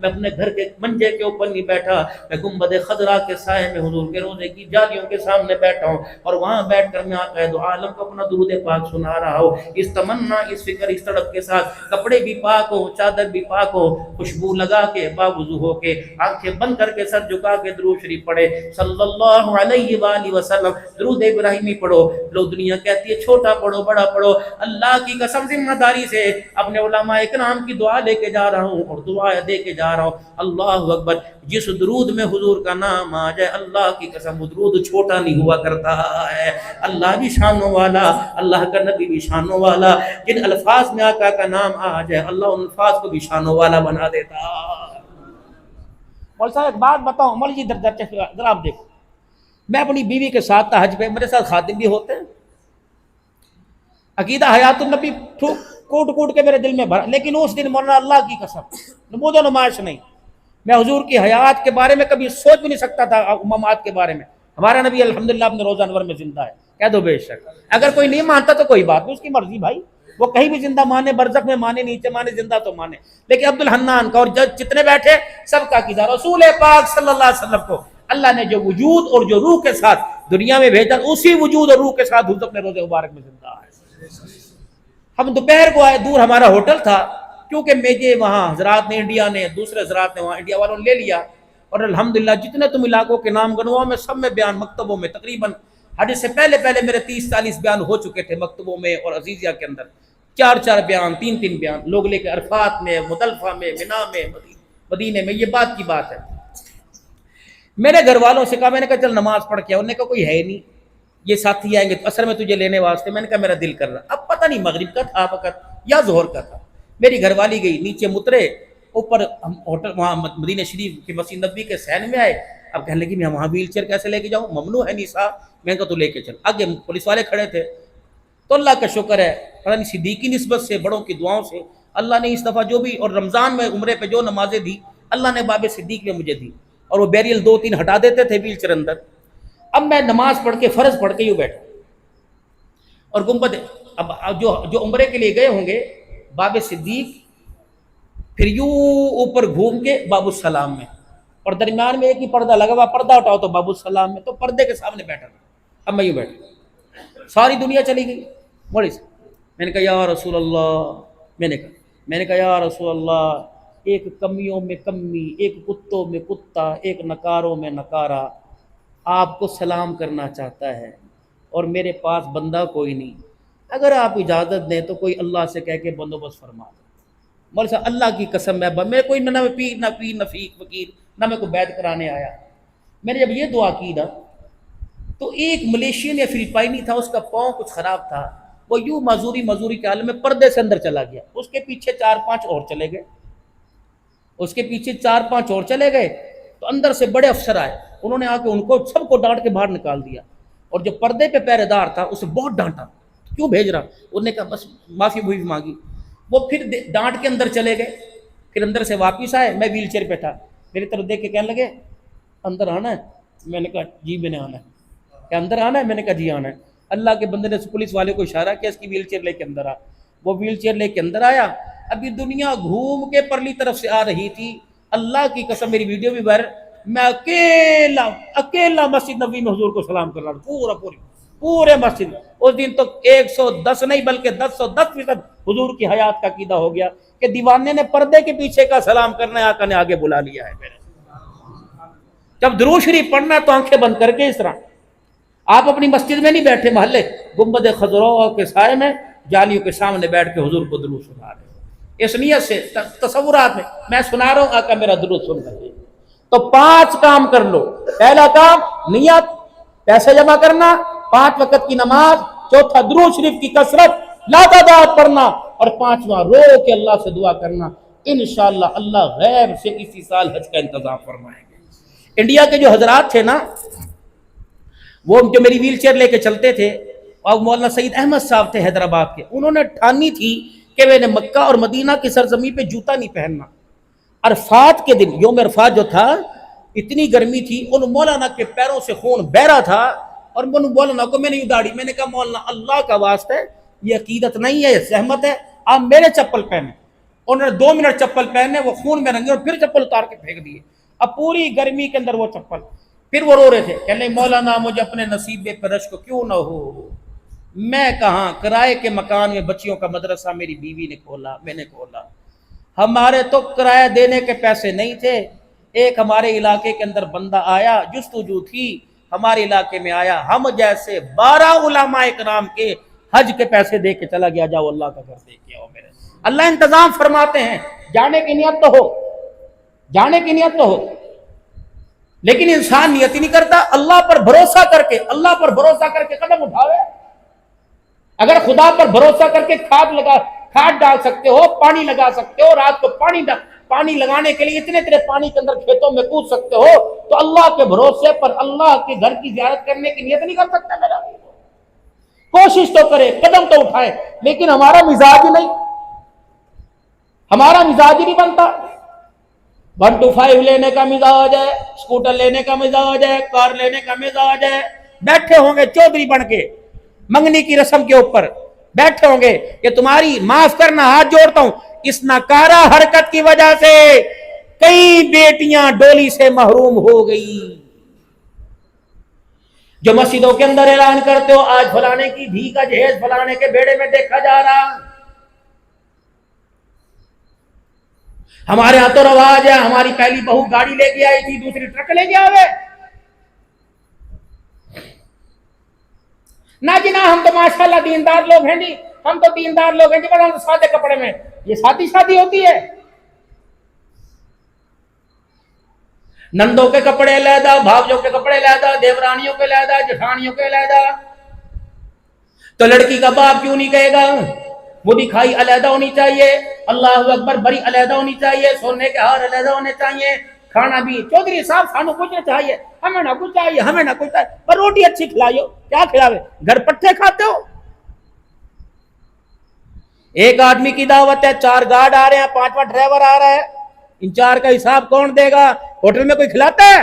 میں اپنے گھر کے منجے کے اوپر نہیں بیٹھا، میں گنبد خضرا کے سائے میں حضور کے روضے کی جالیوں کے سامنے بیٹھا ہوں، اور وہاں بیٹھ کر میں آقا دو عالم کو اپنا درود پاک سنا رہا ہوں، اس تمنا، اس فکر، اس تڑپ کے ساتھ، کپڑے بھی پاک ہو، چادر بھی پاک ہو، خوشبو لگا کے باوضو ہو کے آنکھیں بند کر کے سر جھکا کے درود شریف پڑھے صلی اللہ علیہ وآلہ وسلم، درود ابراہیمی پڑھو۔ لوگ دنیا کہتی ہے چھوٹا پڑھو بڑا پڑھو، اللہ کی قسم ذمہ داری سے اپنے علماء اکرام کی دعا لے کے جا رہا ہوں اور دعا دے کے جا رہا ہوں۔ اللہ اکبر، جس درود میں حضور کا نام آ جائے اللہ کی قسم وہ درود چھوٹا نہیں ہوا کرتا ہے، اللہ بھی شانوں والا، اللہ کا نبی بھی شانوں والا، جن الفاظ میں آقا کا نام آ جائے اللہ ان الفاظ کو بھی شانوں والا بنا دیتا۔ مول صاحب ایک بات بتاؤں، مول جی ذرا آپ دیکھو، میں اپنی بیوی کے ساتھ تھا حج پہ، میرے ساتھ خادم بھی ہوتے ہیں، عقیدہ حیات النبی کوٹ کوٹ کے میرے دل میں بھرا، لیکن اس دن مولانا اللہ کی قسم نمود و نمائش نہیں، میں حضور کی حیات کے بارے میں کبھی سوچ بھی نہیں سکتا تھا، امامات کے بارے میں۔ ہمارا نبی الحمدللہ اپنے روزہ انور میں زندہ ہے، کہہ دو بے شک، اگر کوئی نہیں مانتا تو کوئی بات نہیں، اس کی مرضی بھائی، وہ کہیں بھی زندہ مانے، برزخ میں مانے، نیچے مانے، زندہ تو مانے، لیکن عبد الحنان کا اور جتنے بیٹھے سب کا عقیدہ رسول پاک صلی اللہ علیہ وسلم کو اللہ نے جو وجود اور جو روح کے ساتھ دنیا میں بھیجا، اسی وجود اور روح کے ساتھ حضور اپنے روزے مبارک میں زندہ ہے۔ ہم دوپہر کو آئے، دور ہمارا ہوٹل تھا، کیونکہ میجے وہاں حضرات نے، انڈیا نے، دوسرے حضرات نے وہاں انڈیا والوں نے لے لیا، اور الحمدللہ جتنے تم علاقوں کے نام گنواؤ میں سب میں بیان مکتبوں میں تقریباً حج سے پہلے میرے 30-40 بیان ہو چکے تھے مکتبوں میں اور عزیزیہ کے اندر، 4 بیان، 3 بیان لوگ لے کے عرفات میں، مزدلفہ میں، منا میں، مدینے میں، یہ بات کی بات ہے۔ میرے گھر والوں سے کہا، میں نے کہا چل نماز پڑھ کے، انہوں نے کہا کوئی ہے نہیں، یہ ساتھی آئیں گے تو اثر میں تجھے لینے واسطے، میں نے کہا میرا دل کر رہا، اب پتہ نہیں مغرب کا تھا وقت یا ظہر کا تھا، میری گھر والی گئی نیچے مترے، اوپر ہم ہوٹل وہاں مدینہ شریف کی مسجد نبوی کے سین میں آئے، اب کہنے لگی میں وہاں ویل چیئر کیسے لے کے جاؤں، ممنوع ہے نساء، میں نے کہا تو لے کے چل، آگے پولیس والے کھڑے تھے، تو اللہ کا شکر ہے پتہ نہیں صدیقی نسبت سے، بڑوں کی دعاؤں سے اللہ نے اس دفعہ جو بھی، اور رمضان میں عمرے پہ جو نمازیں دی اللہ نے باب صدیق میں مجھے دی، اور وہ بیریل 2-3 ہٹا دیتے تھے ویل چیئر اندر۔ اب میں نماز پڑھ کے فرض پڑھ کے یوں بیٹھا، اور گنبد، اب جو عمرے کے لیے گئے ہوں گے باب صدیق، پھر یوں اوپر گھوم کے باب السلام میں، اور درمیان میں ایک ہی پردہ لگا ہوا، پردہ اٹھاؤ تو باب السلام میں، تو پردے کے سامنے بیٹھا تھا، اب میں یوں بیٹھا، ساری دنیا چلی گئی، موڑی سے میں نے کہا یا رسول اللہ، میں نے کہا یا رسول اللہ، ایک کمیوں میں کمی، ایک کتوں میں کتا، ایک نکاروں میں نکارا آپ کو سلام کرنا چاہتا ہے، اور میرے پاس بندہ کوئی نہیں، اگر آپ اجازت دیں تو کوئی اللہ سے کہہ کے بندوبست فرما دیں۔ مولوی صاحب اللہ کی قسم میں کوئی نہ پیر نہ فقیر، نہ میں کوئی بیعت کرانے آیا، میں نے جب یہ دعا کی نا تو ایک ملیشین یا فلپائنی تھا، اس کا پاؤں کچھ خراب تھا، وہ یوں معذوری کے عالم میں پردے سے اندر چلا گیا، اس کے پیچھے 4-5 اور چلے گئے، اس کے پیچھے 4-5 اور چلے گئے، تو اندر سے بڑے افسر آئے، انہوں نے آ کے ان کو سب کو ڈانٹ کے باہر نکال دیا، اور جو پردے پہ پہرے دار تھا اسے بہت ڈانٹا، کیوں بھیج رہا، انہوں نے کہا بس معافی مانگی، وہ پھر ڈانٹ کے اندر چلے گئے، پھر اندر سے واپس آئے، میں ویل چیئر پہ تھا، میری طرف دیکھ کے کہنے لگے اندر آنا ہے، میں نے کہا جی میں نے آنا ہے، کہ اندر آنا ہے، میں نے کہا جی آنا ہے، اللہ کے بندے نے پولیس والے کو اشارہ کیا اس کی ویل چیئر لے کے اندر آ، وہ ویل چیئر لے کے اندر آیا، ابھی دنیا گھوم کے پرلی طرف سے آ رہی تھی، اللہ کی قسم میری ویڈیو بھی وائرل، میں اکیلا مسجد نبوی میں حضور کو سلام کر رہا ہوں، پورے مسجد، اس دن تو 110 نہیں بلکہ 110% حضور کی حیات کا عقیدہ ہو گیا کہ دیوانے نے پردے کے پیچھے کا سلام کرنا ہے، آقا نے آگے بلا لیا ہے میرے۔ جب درود شریف پڑھنا ہے تو آنکھیں بند کر کے اس طرح، آپ اپنی مسجد میں نہیں بیٹھے، محلے گنبد خضرا کے سائے میں جالیوں کے سامنے بیٹھ کے حضور کو درود سنا رہے ہیں، اس نیت سے تصورات میں سنا رہا ہوں آقا میرا درود سن رہے ہیں۔ تو 5 کام کر لو، پہلا کام نیت، پیسے جمع کرنا، 5 وقت کی نماز، چوتھا درود شریف کی کثرت لاتعداد پڑھنا، اور 5واں رو کے اللہ سے دعا کرنا، انشاءاللہ اللہ غیب سے اسی سال حج کا انتظام فرمائیں گے۔ انڈیا کے جو حضرات تھے نا، وہ جو میری ویل چیئر لے کے چلتے تھے، اور مولانا سعید احمد صاحب تھے حیدرآباد کے، انہوں نے ٹھانی تھی کہ میں نے مکہ اور مدینہ کی سرزمین پہ جوتا نہیں پہننا۔ عرفات کے دن، یوم عرفات جو تھا، اتنی گرمی تھی، ان مولانا کے پیروں سے خون بہ رہا تھا، اور مولانا کو میں نے داڑھی، میں نے کہا مولانا اللہ کا واسطہ ہے، یہ عقیدت نہیں ہے، یہ زحمت ہے، آپ میرے چپل پہنے، انہوں نے 2 منٹ چپل پہنے، وہ خون میں رنگے اور پھر چپل اتار کے پھینک دیے. اب پوری گرمی کے اندر وہ چپل. پھر وہ رو رہے تھے کہ نہیں مولانا مجھے اپنے نصیب پہ رشک کیوں نہ ہو، میں کہاں کرائے کے مکان میں بچیوں کا مدرسہ میری بیوی نے کھولا، میں نے کھولا. ہمارے تو کرایہ دینے کے پیسے نہیں تھے. ایک ہمارے علاقے کے اندر بندہ آیا، جستجو تھی، ہمارے علاقے میں آیا، ہم جیسے 12 علماء اکرام کے حج کے پیسے دے کے چلا گیا، جاؤ اللہ کا گھر دے کے آؤ. میرے اللہ انتظام فرماتے ہیں. جانے کی نیت تو ہو، جانے کی نیت تو ہو، لیکن انسان نیت ہی نہیں کرتا. اللہ پر بھروسہ کر کے، اللہ پر بھروسہ کر کے قدم اٹھاوے. اگر خدا پر بھروسہ کر کے کھاد ڈال سکتے ہو، پانی لگا سکتے ہو، رات کو پانی لگانے کے لیے اتنے پانی کے اندر کھیتوں میں کود سکتے ہو، تو اللہ کے بھروسے پر اللہ کے گھر کی زیارت کرنے کی نیت نہیں کر سکتا. میرا کوشش تو کرے، قدم تو اٹھائے، لیکن ہمارا مزاج ہی نہیں، ہمارا مزاج ہی نہیں بنتا. 125 لینے کا مزاج ہے، اسکوٹر لینے کا مزاج ہے، کار لینے کا مزاج ہے. بیٹھے ہوں گے چودھری بن کے منگنی کی رسم کے اوپر، بیٹھے ہوں گے کہ تمہاری معاف کرنا، ہاتھ جوڑتا ہوں، اس ناکارہ حرکت کی وجہ سے کئی بیٹیاں ڈولی سے محروم ہو گئی. جو مسجدوں کے اندر اعلان کرتے ہو آج فلانے کی دھی کا جہیز فلانے کے بیڑے میں دیکھا جا رہا. ہمارے ہاں تو رواج ہے، ہماری پہلی بہو گاڑی لے کے آئی تھی، دوسری ٹرک لے کے آوے. نہ جی نہ، ہم تو ماشاءاللہ دیندار لوگ ہیں جی، ہم تو دیندار لوگ ہیں جی، بس ہم سادے کپڑے میں. یہ سادی شادی ہوتی ہے؟ نندوں کے کپڑے علیحدہ، بھاوجوں کے کپڑے علیحدہ، دیورانیوں کے علیحدہ، جٹھانیوں کے علیحدہ. تو لڑکی کا باپ کیوں نہیں کہے گا وہ دکھائی علیحدہ ہونی چاہیے، اللہ اکبر بری علیحدہ ہونی چاہیے، سونے کے ہار علیحدہ ہونے چاہیے، کھانا بھی چودھری صاحب سانو کچھ نہ چاہیے، ہمیں نہ کچھ چاہیے، ہمیں نہ کچھ چاہیے، پر روٹی اچھی کھلائیو. کیا کھلاوے؟ گھر پٹھے کھاتے ہو. ایک آدمی کی دعوت ہے، 4 گارڈ آ رہے ہیں، 5واں ڈرائیور آ رہا ہے، ان 4 کا حساب کون دے گا؟ ہوٹل میں کوئی کھلاتا ہے؟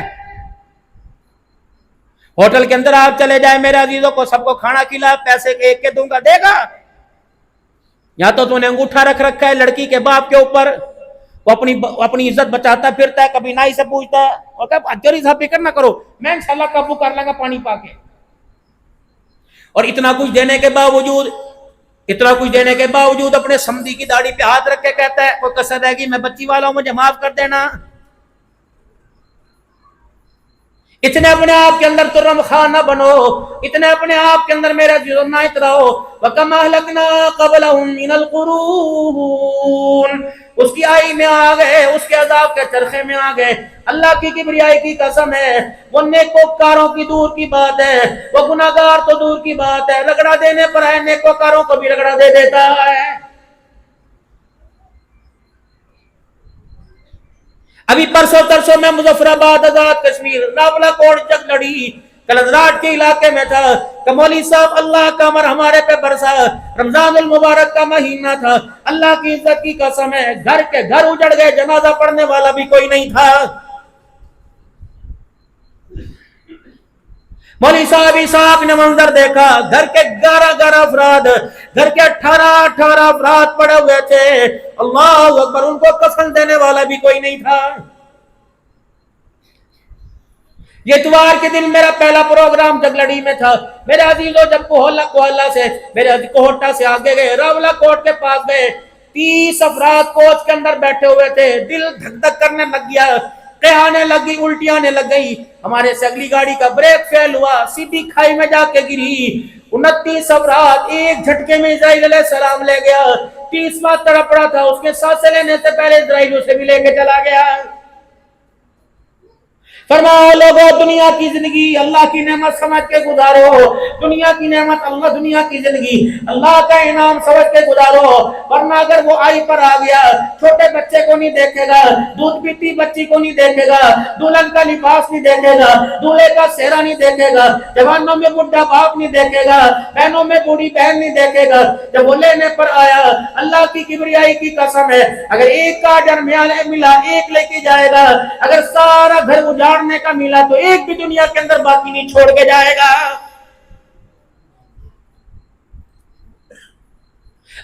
ہوٹل کے اندر آپ چلے جائیں میرے عزیزوں کو، سب کو کھانا کھلا، پیسے ایک کے دوں گا، دے گا؟ یا تو نے انگوٹھا رکھ رکھا ہے لڑکی کے باپ کے اوپر، وہ اپنی عزت بچاتا پھرتا ہے، کبھی نائی سے پوچھتا ہے اور کہا چوری صاحب فکر نہ کرو، میں انشاءاللہ قابو کر لوں گا پانی پا کے. اور اتنا کچھ دینے کے باوجود اپنے سمدھی کی داڑھی پہ ہاتھ رکھ کے کہتا ہے کوئی کسر رہ گی میں بچی والا ہوں، مجھے معاف کر دینا. اتنے اپنے آپ کے اندر ترم خواہ نہ بنو، اتنے اپنے آپ کے اندر میرا جرم نہ اتراؤ. وَكَمْ أَهْلَكْنَا قَبْلَهُمْ مِنَ الْقُرُونِ، اس کی آئی میں آ گئے، اس کے عذاب کے چرخے میں آ گئے. اللہ کی کبریائی کی قسم ہے، وہ نیکوکاروں کی دور کی بات ہے، وہ گناہگار تو دور کی بات ہے، رگڑا دینے پر ہے نیکوکاروں کو بھی رگڑا دے دیتا ہے. ابھی پرسوں ترسوں میں مظفر آباد آزاد کشمیر راولا کوٹ جگ لڑی کلندراٹ کے علاقے میں تھا کہ مولوی صاحب اللہ کا امر ہمارے پہ برسا، رمضان المبارک کا مہینہ تھا، اللہ کی عزت کی قسم ہے گھر کے گھر اجڑ گئے، جنازہ پڑھنے والا بھی کوئی نہیں تھا. مولوی صاحب اسحاق نے منظر دیکھا، گھر کے 11 افراد، گھر کے 18 افراد پڑے ہوئے تھے، اللہ اکبر، ان کو کفن دینے والا بھی کوئی نہیں تھا. یہ اتوار کے دن میرا پہلا پروگرام جگلڑی میں تھا. میرے عزیزوں جب کوہلا سے میرے کوہٹا سے آگے گئے، راولا کوٹ کے پاس گئے، 30 افراد کوچ کے اندر بیٹھے ہوئے تھے، دل دھک دھک کرنے لگ گیا، آنے لگی، الٹی آنے لگ گئی. ہمارے سے اگلی گاڑی کا بریک فیل ہوا، سیدھی کھائی میں جا کے گری. 29 افراد ایک جھٹکے میں اسرائیل علیہ السلام لے گیا. 30واں تڑپڑا تھا، اس کے سانسیں لینے سے پہلے اسرائیل اسے بھی لے کے چلا گیا. فرماؤ لوگوں، دنیا کی زندگی اللہ کی نعمت سمجھ کے گزارو، دنیا کی نعمت اللہ، دنیا کی زندگی اللہ کا انعام سمجھ کے گزارو، ورنہ اگر وہ آئی پر آ گیا، چھوٹے بچے کو نہیں دیکھے گا، دودھ پیتی بچی کو نہیں دیکھے گا، دلہن کا لباس نہیں دیکھے گا، دولہے کا سہرا نہیں دیکھے گا، جوانوں میں بڈھا باپ نہیں دیکھے گا، بہنوں میں بوڑھی بہن نہیں دیکھے گا. جب وہ لینے پر آیا، اللہ کی کبریائی کی قسم ہے، اگر ایک کا درمیان ملا ایک لے کے جائے گا، اگر سارا گھر اجاڑنے کا ملا تو ایک بھی دنیا کے اندر باقی نہیں چھوڑ کے جائے گا.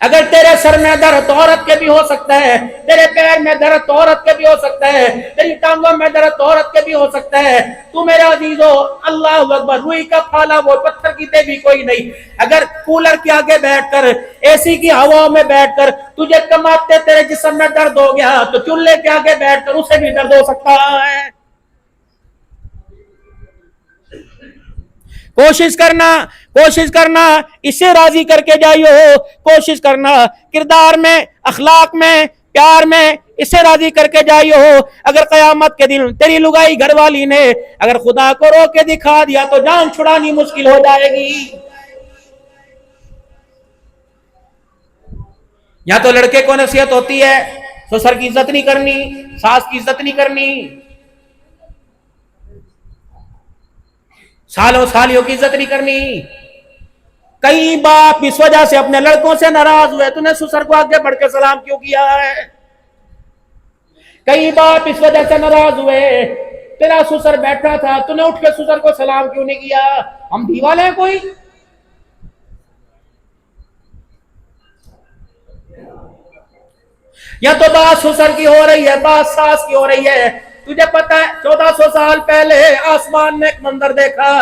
اگر تیرے سر میں درد تو عورت کے بھی ہو سکتا ہے، تیرے پیر میں درد تو عورت کے بھی ہو سکتا ہے، تیری ٹانگوں میں درد تو عورت کے بھی ہو سکتا ہے، تو میرے عزیزو اللہ اکبر، روئی کا پھالا وہ پتھر کی تے بھی کوئی نہیں۔ اگر کولر کے آگے بیٹھ کر، اے سی کی ہوا میں بیٹھ کر تجھے کماتے تیرے جسم میں درد ہو گیا تو چولہے کے آگے بیٹھ کر اسے بھی درد ہو سکتا ہے۔ کوشش کرنا اسے راضی کر کے جائیو، کوشش کرنا کردار میں، اخلاق میں، پیار میں اسے راضی کر کے جائیو۔ اگر قیامت کے دن تیری لگائی گھر والی نے اگر خدا کو رو کے دکھا دیا تو جان چھڑانی مشکل ہو جائے گی۔ یا تو لڑکے کو نصیحت ہوتی ہے سسر کی عزت نہیں کرنی، ساس کی عزت نہیں کرنی، سالوں سالیوں کی عزت نہیں کرنی۔ کئی باپ اس وجہ سے اپنے لڑکوں سے ناراض ہوئے، تو نے سسر کو آگے بڑھ کے سلام کیوں کیا ہے؟ کئی باپ اس وجہ سے ناراض ہوئے، تیرا سسر بیٹھا تھا تو نے اٹھ کے سسر کو سلام کیوں نہیں کیا؟ ہم دیوالے ہیں کوئی؟ یا تو بات سسر کی ہو رہی ہے، بات ساس کی ہو رہی ہے۔ تجھے پتا ہے 1400 سال پہلے آسمان میں ایک منظر دیکھا،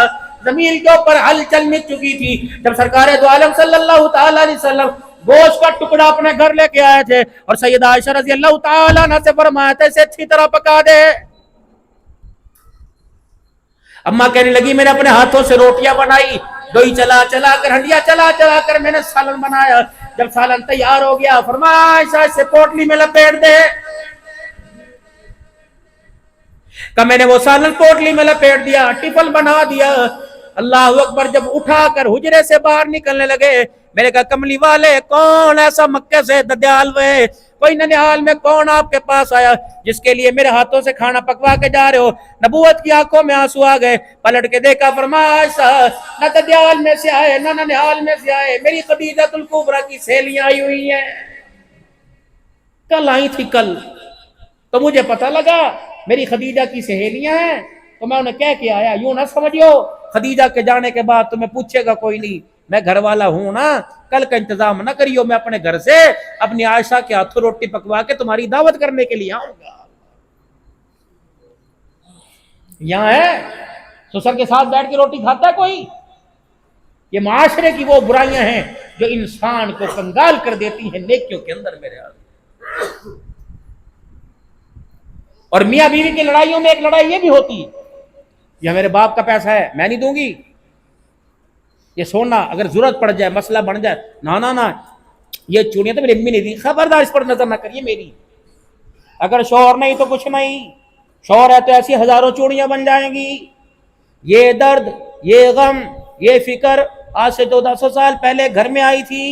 زمین کے اوپر ہلچل مچ چکی تھی جب سرکار دو عالم صلی اللہ تعالی علیہ وسلم گوشت کا ٹکڑا اپنے گھر لے کے آئے تھے اور سیدہ عائشہ رضی اللہ تعالی عنہ سے فرمایا تھا اسے اچھی طرح پکا دے۔ اماں کہنے لگی میں نے اپنے ہاتھوں سے روٹیاں بنائی، دوئی چلا چلا کر، ہنڈیا چلا چلا کر میں نے سالن بنایا۔ جب سالن تیار ہو گیا فرمایا عائشہ اسے پوٹلی میں لپیٹ دے۔ کہ میں نے وہ سالن پوٹلی میں لپیٹ دیا، ٹفل بنا دیا۔ اللہ اکبر، جب اٹھا کر حجرے سے باہر نکلنے لگے میں نے کہا کملی والے کون ایسا مکے سے ددیال ہوئے، کوئی ننیال میں کون آپ کے پاس آیا جس کے لیے میرے ہاتھوں سے کھانا پکوا کے جا رہے ہو؟ نبوت کی آنکھوں میں آنسو آ گئے، پلٹ کے دیکھا فرمایا عائشہ نہ ددیال میں سے آئے نہ ننیال میں سے آئے، میری خدیجہ الکبریٰ کی سہیلیاں آئی ہوئی ہیں، کل آئی تھی کل، تو مجھے پتہ لگا میری خدیجہ کی سہیلیاں ہیں تو میں انہیں کہہ کے آیا۔ یوں نہ سمجھو خدیجہ کے جانے کے بعد تمہیں پوچھے گا کوئی نہیں، میں گھر والا ہوں نا، کل کا انتظام نہ کریو، میں اپنے گھر سے اپنی عائشہ کے ہاتھوں روٹی پکوا کے تمہاری دعوت کرنے کے لیے آؤں گا۔ یہاں ہے سسر کے ساتھ بیٹھ کے روٹی کھاتا ہے کوئی؟ یہ معاشرے کی وہ برائیاں ہیں جو انسان کو کنگال کر دیتی ہیں نیکیوں کے اندر میرے آدمی۔ اور میاں بیوی کی لڑائیوں میں ایک لڑائی یہ بھی ہوتی ہے، یہ میرے باپ کا پیسہ ہے میں نہیں دوں گی، یہ سونا اگر ضرورت پڑ جائے مسئلہ بن جائے، نہ یہ چوڑیاں تو میری امی نے دی، خبردار اس پر نظر نہ کریے میری۔ اگر شوہر نہیں تو کچھ نہیں، شوہر ہے تو ایسی ہزاروں چوڑیاں بن جائیں گی۔ یہ درد، یہ غم، یہ فکر آج سے 1400 سال پہلے گھر میں آئی تھی۔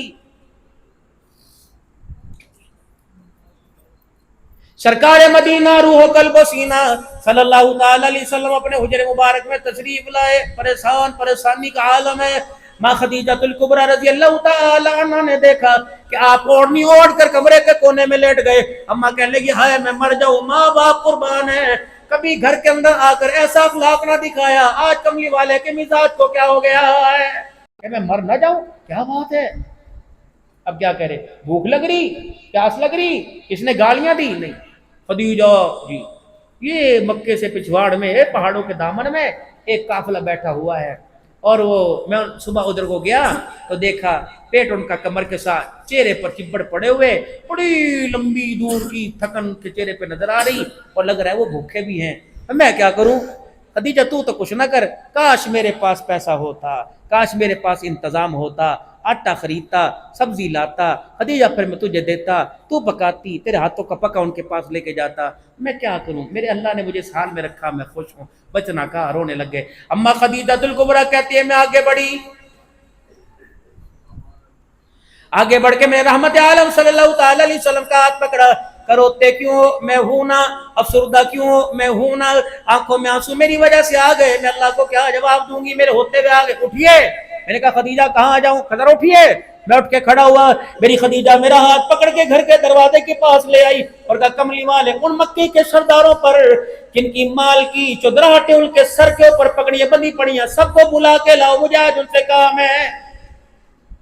سرکار مدینہ روح و قلب و سینہ صلی اللہ تعالی علیہ وسلم اپنے حجر مبارک میں تشریف لائے، پریشانی کا عالم ہے۔ ماں خدیجہ الکبریٰ رضی اللہ تعالی عنہ نے دیکھا کہ آپ اوڑھنی اوڑھ کر کمرے کے کونے میں لیٹ گئے۔ اماں کہنے لگی ہائے میں مر جاؤں، ماں باپ قربان ہے، کبھی گھر کے اندر آ کر ایسا اخلاق نہ دکھایا، آج کملی والے کے مزاج کو کیا ہو گیا ہے کہ میں مر نہ جاؤں؟ کیا بات ہے، اب کیا کرے، بھوک لگ رہی، پیاس لگ رہی، کس نے گالیاں دی؟ نہیں، خدیجہ جی یہ مکے سے پچھواڑ میں پہاڑوں کے دامن میں ایک قافلہ بیٹھا ہوا ہے، اور وہ میں صبح ادھر کو گیا تو دیکھا پیٹ ان کا کمر کے ساتھ، چہرے پر چبڑ پڑے ہوئے، بڑی لمبی دور کی تھکن کے چہرے پہ نظر آ رہی، اور لگ رہا ہے وہ بھوکے بھی ہیں۔ میں کیا کروں؟ خدیجہ تو کچھ نہ کر، کاش میرے پاس پیسہ ہوتا، کاش میرے پاس انتظام ہوتا، آٹا خریدتا، سبزی لاتا، خدیجہ پھر میں تجھے دیتا، تو پکاتی، تیرے ہاتھوں کا پکا ان کے پاس لے کے جاتا۔ میں کیا کروں، میرے اللہ نے مجھے اس حال میں رکھا، میں خوش ہوں۔ بچنا کہا، رونے لگ گئے۔ اما خدیجہ الکبریٰ کہتی ہے میں آگے بڑھی، آگے بڑھ کے میں رحمت عالم صلی اللہ تعالی علیہ وسلم کا ہاتھ پکڑا، کروتے کیوں میں ہوں نا، افسردہ کیوں میں ہوں نا، آنکھوں میں آنسو میری وجہ سے آ گئے، میں اللہ کو کیا جواب دوں گی، میرے ہوتے ہوئے آ گئے۔ اٹھیے، میں نے کہا خدیجہ کہاں جاؤں؟ خضر اٹھیے۔ میں اٹھ کے کھڑا ہوا، میری خدیجہ میرا ہاتھ پکڑ کے گھر کے دروازے کے پاس لے آئی اور کہا کملی والے ان مکے کے سرداروں پر جن کی مال کی چودراہٹیں ان کے سر کے اوپر پگڑیاں بندھی پڑی ہیں، سب کو بلا کے لاؤ، مجھے آج ان سے کام ہے۔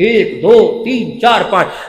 1 2 3 4 5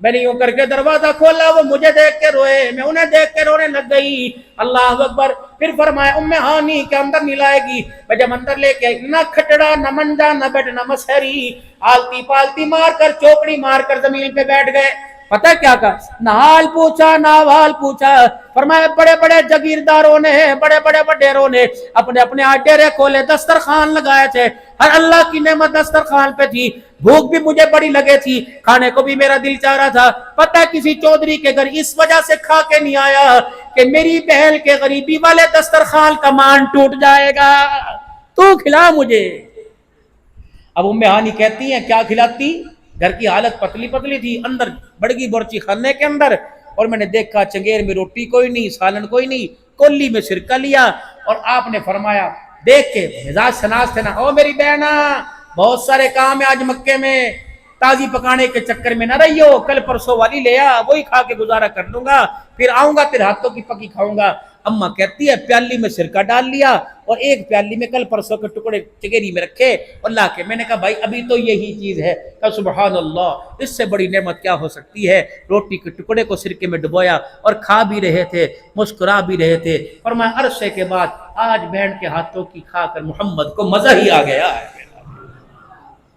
میں نے یوں کر کے دروازہ کھولا، وہ مجھے دیکھ کے روئے، میں انہیں دیکھ کے رونے لگ گئی۔ اللہ اکبر۔ پھر فرمایا ام ہانی کے اندر نہیں لائے گی۔ میں جب اندر لے کے نہ کھٹڑا نہ منڈا نہ بیٹ نہ مسہری، آلتی پالتی مار کر چوکڑی مار کر زمین پہ بیٹھ گئے۔ پتہ کیا کہا؟ نہ حال پوچھا نہ احوال پوچھا۔ فرمایا بڑے بڑے جاگیرداروں نے، بڑے بڑے وڈیروں نے اپنے اپنے ڈیرے کھولے، دسترخوان لگائے تھے، ہر اللہ کی نعمت دسترخوان پہ تھی، بھوک بھی مجھے بڑی لگے تھی، کھانے کو بھی میرا دل چاہ رہا تھا۔ پتہ کسی چودھری کے گھر اس وجہ سے کھا کے نہیں آیا کہ میری بہن کے غریبی والے دسترخوان کا مان ٹوٹ جائے گا، تو کھلا مجھے۔ اب ام ہانی کہتی ہیں کیا کھلاتی؟ گھر کی حالت پتلی پتلی تھی، اندر بڑگی برچی خانے کے اندر، اور میں نے دیکھا چنگیر میں روٹی کوئی نہیں، سالن کوئی نہیں، کولی میں سرکہ لیا، اور آپ نے فرمایا دیکھ کے مزاج شناس تھے نا، او میری بہنا بہت سارے کام ہے آج مکے میں، تازی پکانے کے چکر میں نہ رہیو، کل پرسوں والی لے آ، وہی کھا کے گزارا کر لوں گا، پھر آؤں گا تیرے ہاتھوں کی پکی کھاؤں گا۔ اماں کہتی ہے پیالی میں سرکہ ڈال لیا اور ایک پیالی میں کل پرسوں کے ٹکڑے چگیری میں رکھے اور لا کے، میں نے کہا بھائی ابھی تو یہی چیز ہے، کہ سبحان اللہ اس سے بڑی نعمت کیا ہو سکتی ہے۔ روٹی کے ٹکڑے کو سرکے میں ڈبویا اور کھا بھی رہے تھے، مسکرا بھی رہے تھے۔ فرمایا عرصے کے بعد آج بہن کے ہاتھوں کی کھا کر محمد کو مزہ ہی آ گیا ہے۔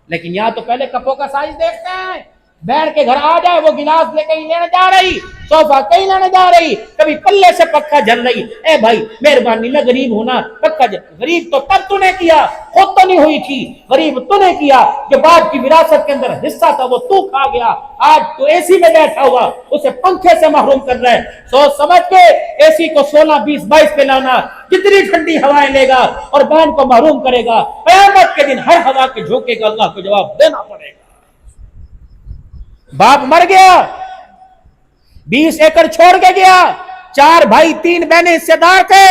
لیکن یہاں تو پہلے کپوں کا سائز دیکھتے ہیں، بہن کے گھر آ جائے وہ گلاس لے کہیں لینے جا رہی، صوفہ کہیں لینے جا رہی، کبھی پلے سے پکا جل رہی، اے بھائی مہربانی میں غریب ہوں نا، پکا جل۔ غریب تو تب تو نے کیا، خود تو نہیں ہوئی تھی، غریب تو نے کیا، جو باپ کی وراثت کے اندر حصہ تھا وہ تو کھا گیا، آج تو اے سی میں بیٹھا ہوا اسے پنکھے سے محروم کر رہا ہے۔ سوچ سمجھ کے اے سی کو 16 20 22 پہ لانا، جتنی ٹھنڈی ہوائیں لے گا اور بہن کو محروم کرے گا، قیامت کے دن ہر ہوا کے جھونکے کا اللہ کو جواب دینا پڑے گا۔ باپ مر گیا، 20 ایکڑ چھوڑ کے گیا، 4 بھائی 3 بہنیں حصے دار تھے،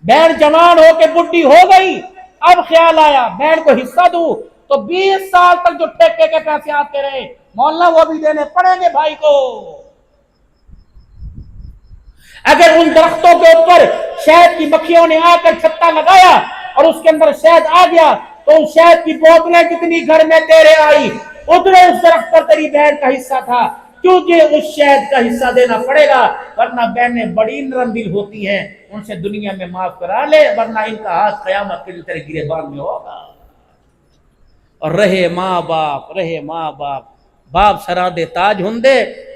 بہن جوان ہو کے بڈھی ہو گئی، اب خیال آیا بہن کو حصہ دوں، تو 20 سال تک جو ٹھیکے کے پیسے آتے رہے مولانا وہ بھی دینے پڑیں گے بھائی کو۔ اگر ان درختوں کے اوپر شہد کی مکھیوں نے آ کر چھتا لگایا اور اس کے اندر شہد آ گیا تو ان شہد کی بوتلیں جتنی گھر میں تیرے آئی اتنے اس درخت پر تیری بہن کا حصہ تھا، کیونکہ اس شہد کا حصہ دینا پڑے گا، ورنہ بہنیں بڑی نرم دل ہوتی ہیں، ان سے دنیا میں معاف کرا لے، ورنہ ان کا ہاتھ قیامت کے دن تیرے گریبان میں ہوگا۔ اور رہے ماں باپ، رہے ماں باپ، باپ سرادے تاج ہندے،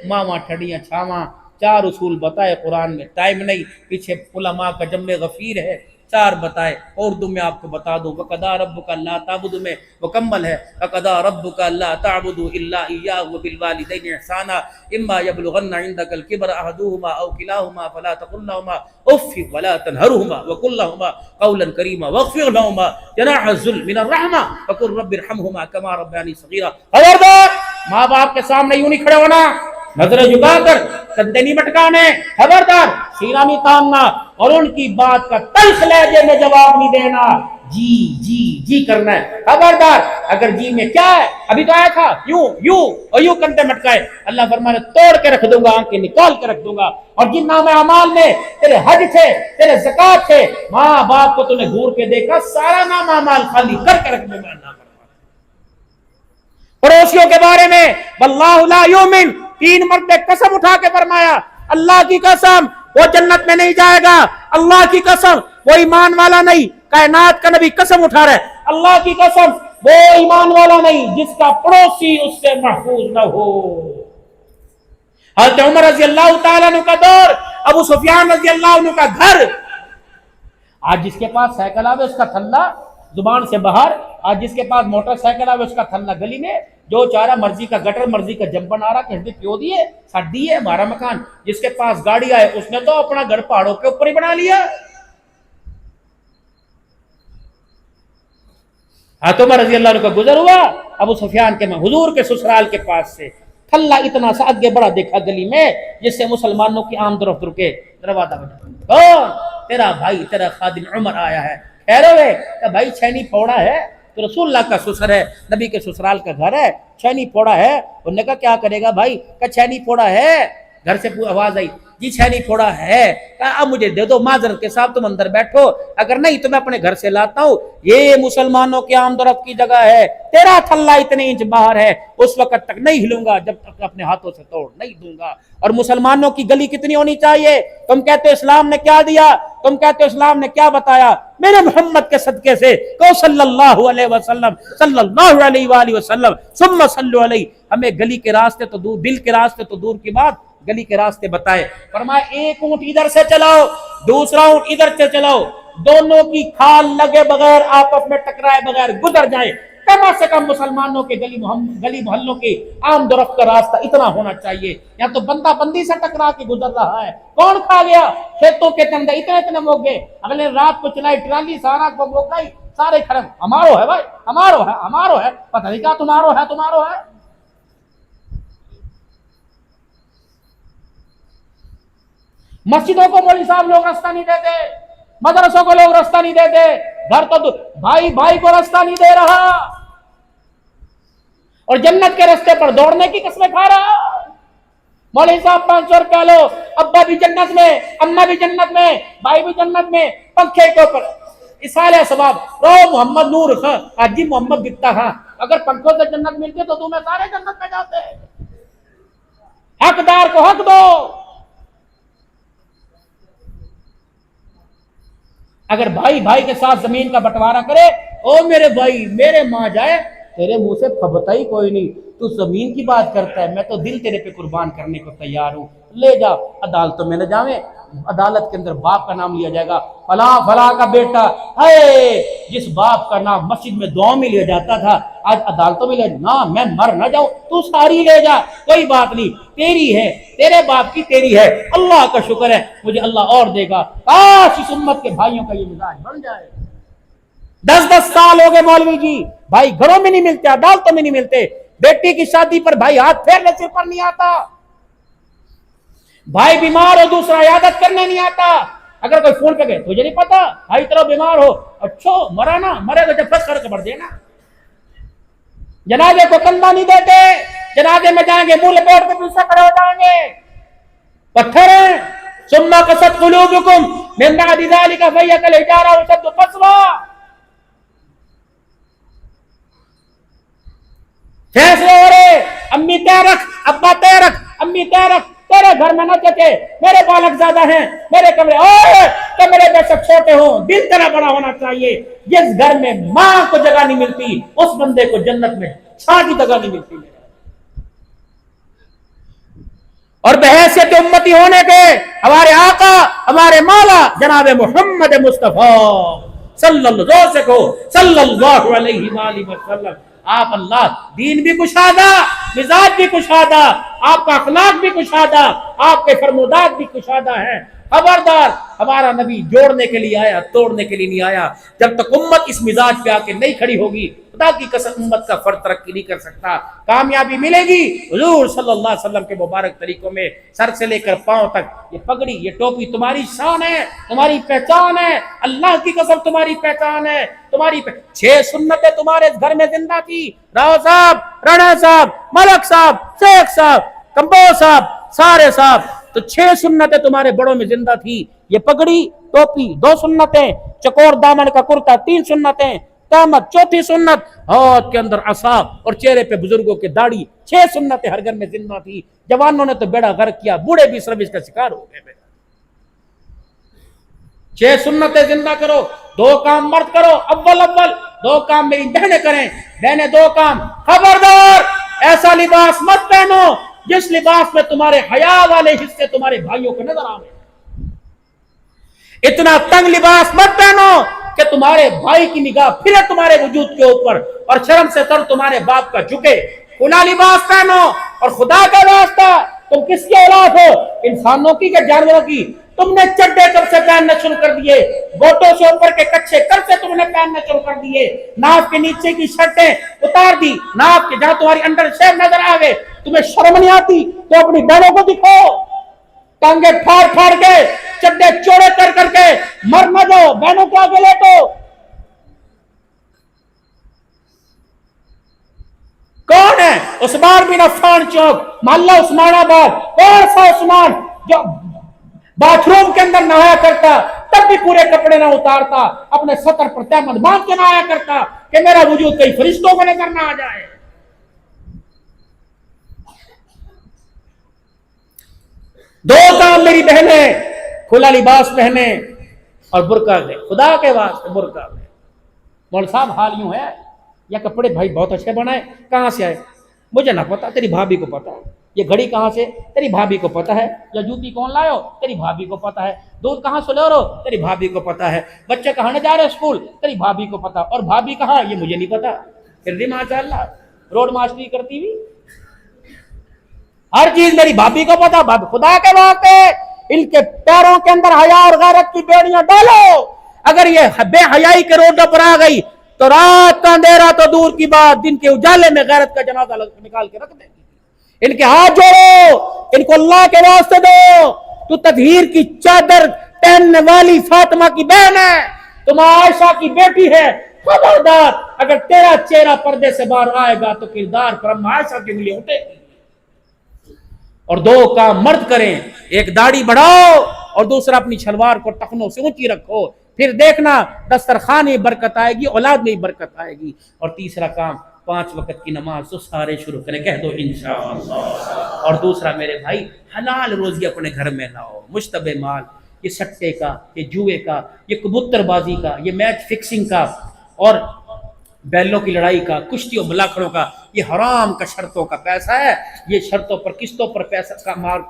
ماما ٹھڑیاں چھاواں، 4 اصول بتائے قرآن میں، ٹائم نہیں، پیچھے علماء کا جمع غفیر ہے، 4 بتائے، اردو میں آپ کو بتا دوں، وَقَضَىٰ رَبُّكَ أَلَّا تَعْبُدُوا میں مکمل ہے، وَقَضَىٰ رَبُّكَ أَلَّا تَعْبُدُوا إِلَّا إِيَّاهُ وَبِالْوَالِدَيْنِ إِحْسَانًا إِمَّا يَبْلُغَنَّ عِندَكَ الْكِبَرَ أَحَدُهُمَا أَوْ كِلَاهُمَا فَلَا تَقُل لَّهُمَا أُفٍّ وَلَا تَنْهَرْهُمَا وَقُل لَّهُمَا قَوْلًا كَرِيمًا وَاخْفِضْ لَهُمَا جَنَاحَ الذُّلِّ مِنَ الرَّحْمَةِ وَقُل رَّبِّ ارْحَمْهُمَا كَمَا رَبَّيَانِي صَغِيرًا۔ خبردار ماں باپ کے سامنے یوں نہیں کھڑے ہونا، نظریں جھکا کر کندھے نہیں مٹکانے، خبردار سینہ نہیں تاننا، اور ان کی بات کا تلخ لہجے میں جواب نہیں دینا، جی جی جی کرنا ہے، خبردار۔ اگر جی میں کیا ہے، ابھی تو آیا تھا یوں یوں اور یوں کندھے مٹکائے، اللہ فرمانے توڑ کے رکھ دوں گا، آنکھیں نکال کے رکھ دوں گا۔ اور جن نام اعمال میں تیرے حج تھے، تیرے زکات تھے، ماں باپ کو تو نے گھور کے دیکھا، سارا نام اعمال خالی کر کے رکھ دوں گا۔ اللہ پڑوسیوں کے بارے میں واللہ لا یؤمن، 3 مرتبہ قسم اٹھا کے فرمایا، اللہ کی قسم وہ جنت میں نہیں جائے گا، اللہ کی قسم وہ ایمان والا نہیں، کائنات کا نبی قسم اٹھا رہا ہے، اللہ کی قسم وہ ایمان والا نہیں جس کا پڑوسی اس سے محفوظ نہ ہو۔ حضرت عمر رضی اللہ تعالیٰ عنہ کا دور، ابو سفیان رضی اللہ عنہ کا گھر، آج جس کے پاس سائیکل آوے اس کا تھلا زبان سے باہر، آج جس کے پاس موٹر سائیکل آوے اس کا تھلا گلی میں، جو چارہ مرضی کا گٹر مرضی کا جمپن آ رہا کہ ہندی پیو دیے ساڈی ہے ہمارا مکان، جس کے پاس گاڑی آئے اس نے تو اپنا گھر پہاڑوں کے اوپر ہی بنا لیا۔ عمر رضی اللہ عنہ کا گزر ہوا ابو سفیان کے میں حضور کے سسرال کے پاس سے، تھلا اتنا سا آگے بڑا دیکھا گلی میں جس سے مسلمانوں کی آمد و رفت رکے، دروازہ بجا، کون؟ تیرا بھائی تیرا خادم عمر آیا ہے، خیر ہوئے کہ بھائی چھینی پھوڑا ہے تو رسول اللہ کا سسر ہے، نبی کے سسرال کا گھر ہے، چھینی پھوڑا ہے، انہوں نے کہا کیا کرے گا بھائی، کہ چھینی پھوڑا ہے، گھر سے آواز آئی جی چھینی پھوڑا ہے، کہا اب مجھے دے دو، معذرت کے ساتھ تم اندر بیٹھو، اگر نہیں تو میں اپنے گھر سے لاتا ہوں، یہ مسلمانوں کے آمد و رفت کی جگہ ہے، تیرا تھلا اتنے انچ باہر ہے، اس وقت تک نہیں ہلوں گا جب تک اپنے ہاتھوں سے توڑ نہیں دوں گا۔ اور مسلمانوں کی گلی کتنی ہونی چاہیے؟ تم کہتے ہو اسلام نے کیا دیا، تم کہتے ہو اسلام نے کیا بتایا، میرے محمد کے صدقے سے کہ صلی اللہ علیہ وسلم، صلی اللہ علیہ وآلہ وسلم، ثم صلو علیہ، ہمیں گلی کے راستے تو دور، دل کے راستے تو دور کی بات، گلی کے راستے بتائے۔ فرمایا ایک اونٹ ادھر سے چلاؤ، دوسرا اونٹ ادھر سے چلاؤ، دونوں کی کھال لگے بغیر، آپس میں ٹکرائے بغیر گزر جائیں، کم سے کم مسلمانوں کے گلی محلوں کی آمد و رفت کا راستہ اتنا ہونا چاہیے۔ یا تو بندہ بندی سے ٹکرا کے گزر رہا ہے، کون کھا گیا؟ کھیتوں کے چندے اتنے موگ گئے، اگلے رات کو چلائی ٹرالی، سارا کو موگ گئی، سارے کھڑے، ہمارو ہے بھائی، ہمارو ہے، پتہ نہیں کیا تمہارو ہے۔ مسجدوں کو مولوی صاحب لوگ راستہ نہیں دیتے، مدرسوں کو لوگ راستہ نہیں دیتے، گھر تو بھائی کو راستہ نہیں دے رہا، اور جنت کے راستے پر دوڑنے کی قسمیں کھا رہا۔ مولوی صاحب 500 روپیہ لو، ابا بھی جنت میں، اماں بھی جنت میں، بھائی بھی جنت میں، پنکھے کے اوپر اسالہ ثواب، رو محمد نور خاں آجی محمد دکھتا ہاں، اگر پنکھوں سے جنت ملتی تو تمہیں سارے جنت میں جاتے۔ حقدار کو حق دو۔ اگر بھائی کے ساتھ زمین کا بٹوارا کرے، او میرے بھائی، میرے ماں جائے، تیرے منہ سے پھبتا ہی کوئی نہیں، تو زمین کی بات کرتا ہے، میں تو دل تیرے پہ قربان کرنے کو تیار ہوں، لے جا۔ عدالتوں میں نہ جاویں، عدالت کے اندر باپ کا نام لیا جائے گا، فلاں کا بیٹا ہے، جس باپ کا نام مسجد میں دعاؤں میں لیا جاتا تھا، آج عدالتوں میں لے نہ، میں مر نہ جاؤں، تو ساری لے جا، کوئی بات نہیں، تیری ہے، تیرے باپ کی تیری ہے، اللہ کا شکر ہے مجھے اللہ اور دے گا۔ کاش اس امت کے بھائیوں کا یہ مزاج بن جائے۔ 10 سال ہو گئے مولوی جی، بھائی گھروں میں نہیں ملتے، عدالتوں میں نہیں ملتے، بیٹی کی شادی پر بھائی ہاتھ پھیرنے سر پر نہیں آتا، بھائی بیمار ہو دوسرا عیادت کرنے نہیں آتا، اگر کوئی فون پہ گئے تجھے نہیں پتا بھائی تیرا بیمار ہو، اچھا مرا نا، مرے گا جب تک کر کے بڑھ دینا۔ جنازے کو کندھا نہیں دیتے، جنازے میں جائیں گے منہ لپیٹ کے دوسرے کھڑے ہو جائیں گے، پتھر ہیں۔ ثم قست قلوبکم من بعد ذلک فہی کالحجارہ اشد قسوا۔ فیصلے ہو رہے، امی تے رکھ، ابا تے رکھ، امی تے رکھ، تیرے گھر میں نہ چچے، میرے بالک زیادہ ہیں، میرے کمرے اوہ کہ میرے بے شک چھوٹے ہوں، دل تیرا بڑا ہونا چاہیے۔ جس گھر میں ماں کو جگہ نہیں ملتی، اس بندے کو جنت میں چھاں کی جگہ نہیں ملتی۔ اور بحیثیت امتی ہونے کے ہمارے آقا، ہمارے مولا جناب محمد مصطفیٰ صلی اللہ علیہ وآلہ وسلم، آپ اللہ دین بھی کشادہ، مزاج بھی کشادہ، آپ کا اخلاق بھی کشادہ، آپ کے فرمودات بھی کشادہ ہیں۔ خبردار، ہمارا نبی جوڑنے کے لیے آیا، توڑنے کے لیے نہیں آیا۔ جب تک امت اس مزاج پہ آ کے نہیں کھڑی ہوگی، خدا کی قسم امت کا فرد ترقی نہیں کر سکتا۔ کامیابی ملے گی حضور صلی اللہ علیہ وسلم کے مبارک طریقوں میں، سر سے لے کر پاؤں تک۔ یہ پگڑی، یہ ٹوپی تمہاری شان ہے، تمہاری پہچان ہے، اللہ کی قسم تمہاری پہچان ہے، تمہاری 6 سنتیں تمہارے گھر میں زندہ تھی۔ راؤ صاحب، رانا صاحب، ملک صاحب، شیخ صاحب، کمبو صاحب، سارے صاحب، تو 6 سنتیں تمہارے بڑوں میں زندہ تھی۔ یہ پگڑی، ٹوپی 2 سنتیں، چکور دامن کا کرتا 3 سنتیں، قامت 4تھی سنت، ہاتھ کے اندر عصا اور چہرے پہ بزرگوں کے داڑھی، 6 سنتیں ہر گھر میں زندہ تھی۔ جوانوں نے تو بیڑا غرق کیا، بوڑھے بھی سروس کا شکار ہو گئے۔ 6 سنتیں زندہ کرو، 2 کام مرد کرو، اول 2 کام میری بہنیں کریں، بہنیں 2 کام۔ خبردار، ایسا لباس مت پہنو جس لباس میں تمہارے حیا والے حصے تمہارے بھائیوں کو نظر آئے، اتنا تنگ لباس مت پہنو کہ تمہارے بھائی کی نگاہ پھرے تمہارے وجود کے اوپر اور شرم سے سر تمہارے باپ کا جھکے۔ کھلا لباس پہنو، اور خدا کا واسطہ تم کس کی اولاد ہو، انسانوں کی کہ جانوروں کی؟ تم نے چڈے کب سے پہننا شروع کر دیے، گوٹوں سے اوپر کے کچھے کب سے تم نے پہننا شروع کر دیے، ناف کے نیچے کی شرٹیں اتار دی، ناف کے جہاں تمہاری انڈر شیو نظر آ گئے، تمہیں شرم نہیں آتی تو اپنی بہنوں کو دکھاؤ، ٹانگے پھاڑ کے، چڈے چوڑے کر کے مر نہ جاؤ، بہنوں کے آگے لیٹو۔ کون ہے عثمان بن عفان چوک، محلہ عثمان آباد؟ کون سا عثمان جو باتھ روم کے اندر نہایا کرتا تب بھی پورے کپڑے نہ اتارتا, اپنے سطر پر تہمت باندھ کے نہایا کرتا کہ میرا وجود کئی فرشتوں کو نظر نہ آ جائے. دو کام میری بہنیں, کھلا لباس پہنے اور برقع لے, خدا کے واسطے برقع لے. مول صاحب حال یوں ہے, یہ کپڑے بھائی بہت اچھے بنائے, کہاں سے آئے؟ مجھے نہ پتا, تیری بھابھی کو پتا ہے. یہ گھڑی کہاں سے؟ تیری بھابھی کو پتا ہے. یا جوتی کون لائے ہو؟ تیری بھابھی کو پتا ہے. دودھ کہاں سے لے رہو؟ تیری بھابھی کو پتا ہے. بچے کہاں نہ جا رہے اسکول؟ تیری بھابھی کو پتا. اور بھابھی کہاں یہ مجھے نہیں پتا. پھر بھی ماشاء اللہ روڈ ماسٹری کرتی ہوئی, ہر چیز میری بھابھی کو پتا. خدا کے واسطے ان کے پیروں کے اندر حیا اور غیرت کی بیڑیاں ڈالو. اگر یہ بے حیائی کے روڈوں پر آ گئی تو رات کا اندھیرا تو دور کی بات, دن کے اجالے میں غیرت کا جنازہ نکال کے رکھ دیں گے. ان کے ہاتھ جوڑو, ان کو اللہ کے واسطے دو. تو تطہیر کی چادر پہننے والی فاطمہ کی بہن ہے, تم عائشہ کی بیٹی ہے. خبردار اگر تیرا چہرہ پردے سے باہر آئے گا تو کردار پر ہم عائشہ کی انگلی اٹھے گی. اور دو کام مرد کریں, ایک داڑھی بڑھاؤ اور دوسرا اپنی شلوار کو ٹخنوں سے اونچی رکھو. پھر دیکھنا دسترخوان میں برکت آئے گی, اولاد میں برکت آئے گی. اور تیسرا کام 5 وقت کی نماز تو سارے شروع کریں, کہہ دو انشاءاللہ. اور دوسرا میرے بھائی, حلال روزی اپنے گھر میں لاؤ. مشتبہ مال, یہ سٹے کا, یہ جوئے کا, یہ کبوتر بازی کا, یہ میچ فکسنگ کا اور بیلوں کی لڑائی کا, کشتی و ملاکھڑوں کا, یہ حرام کا شرطوں کا پیسہ ہے. یہ شرطوں پر قسطوں پر پیسہ کا مار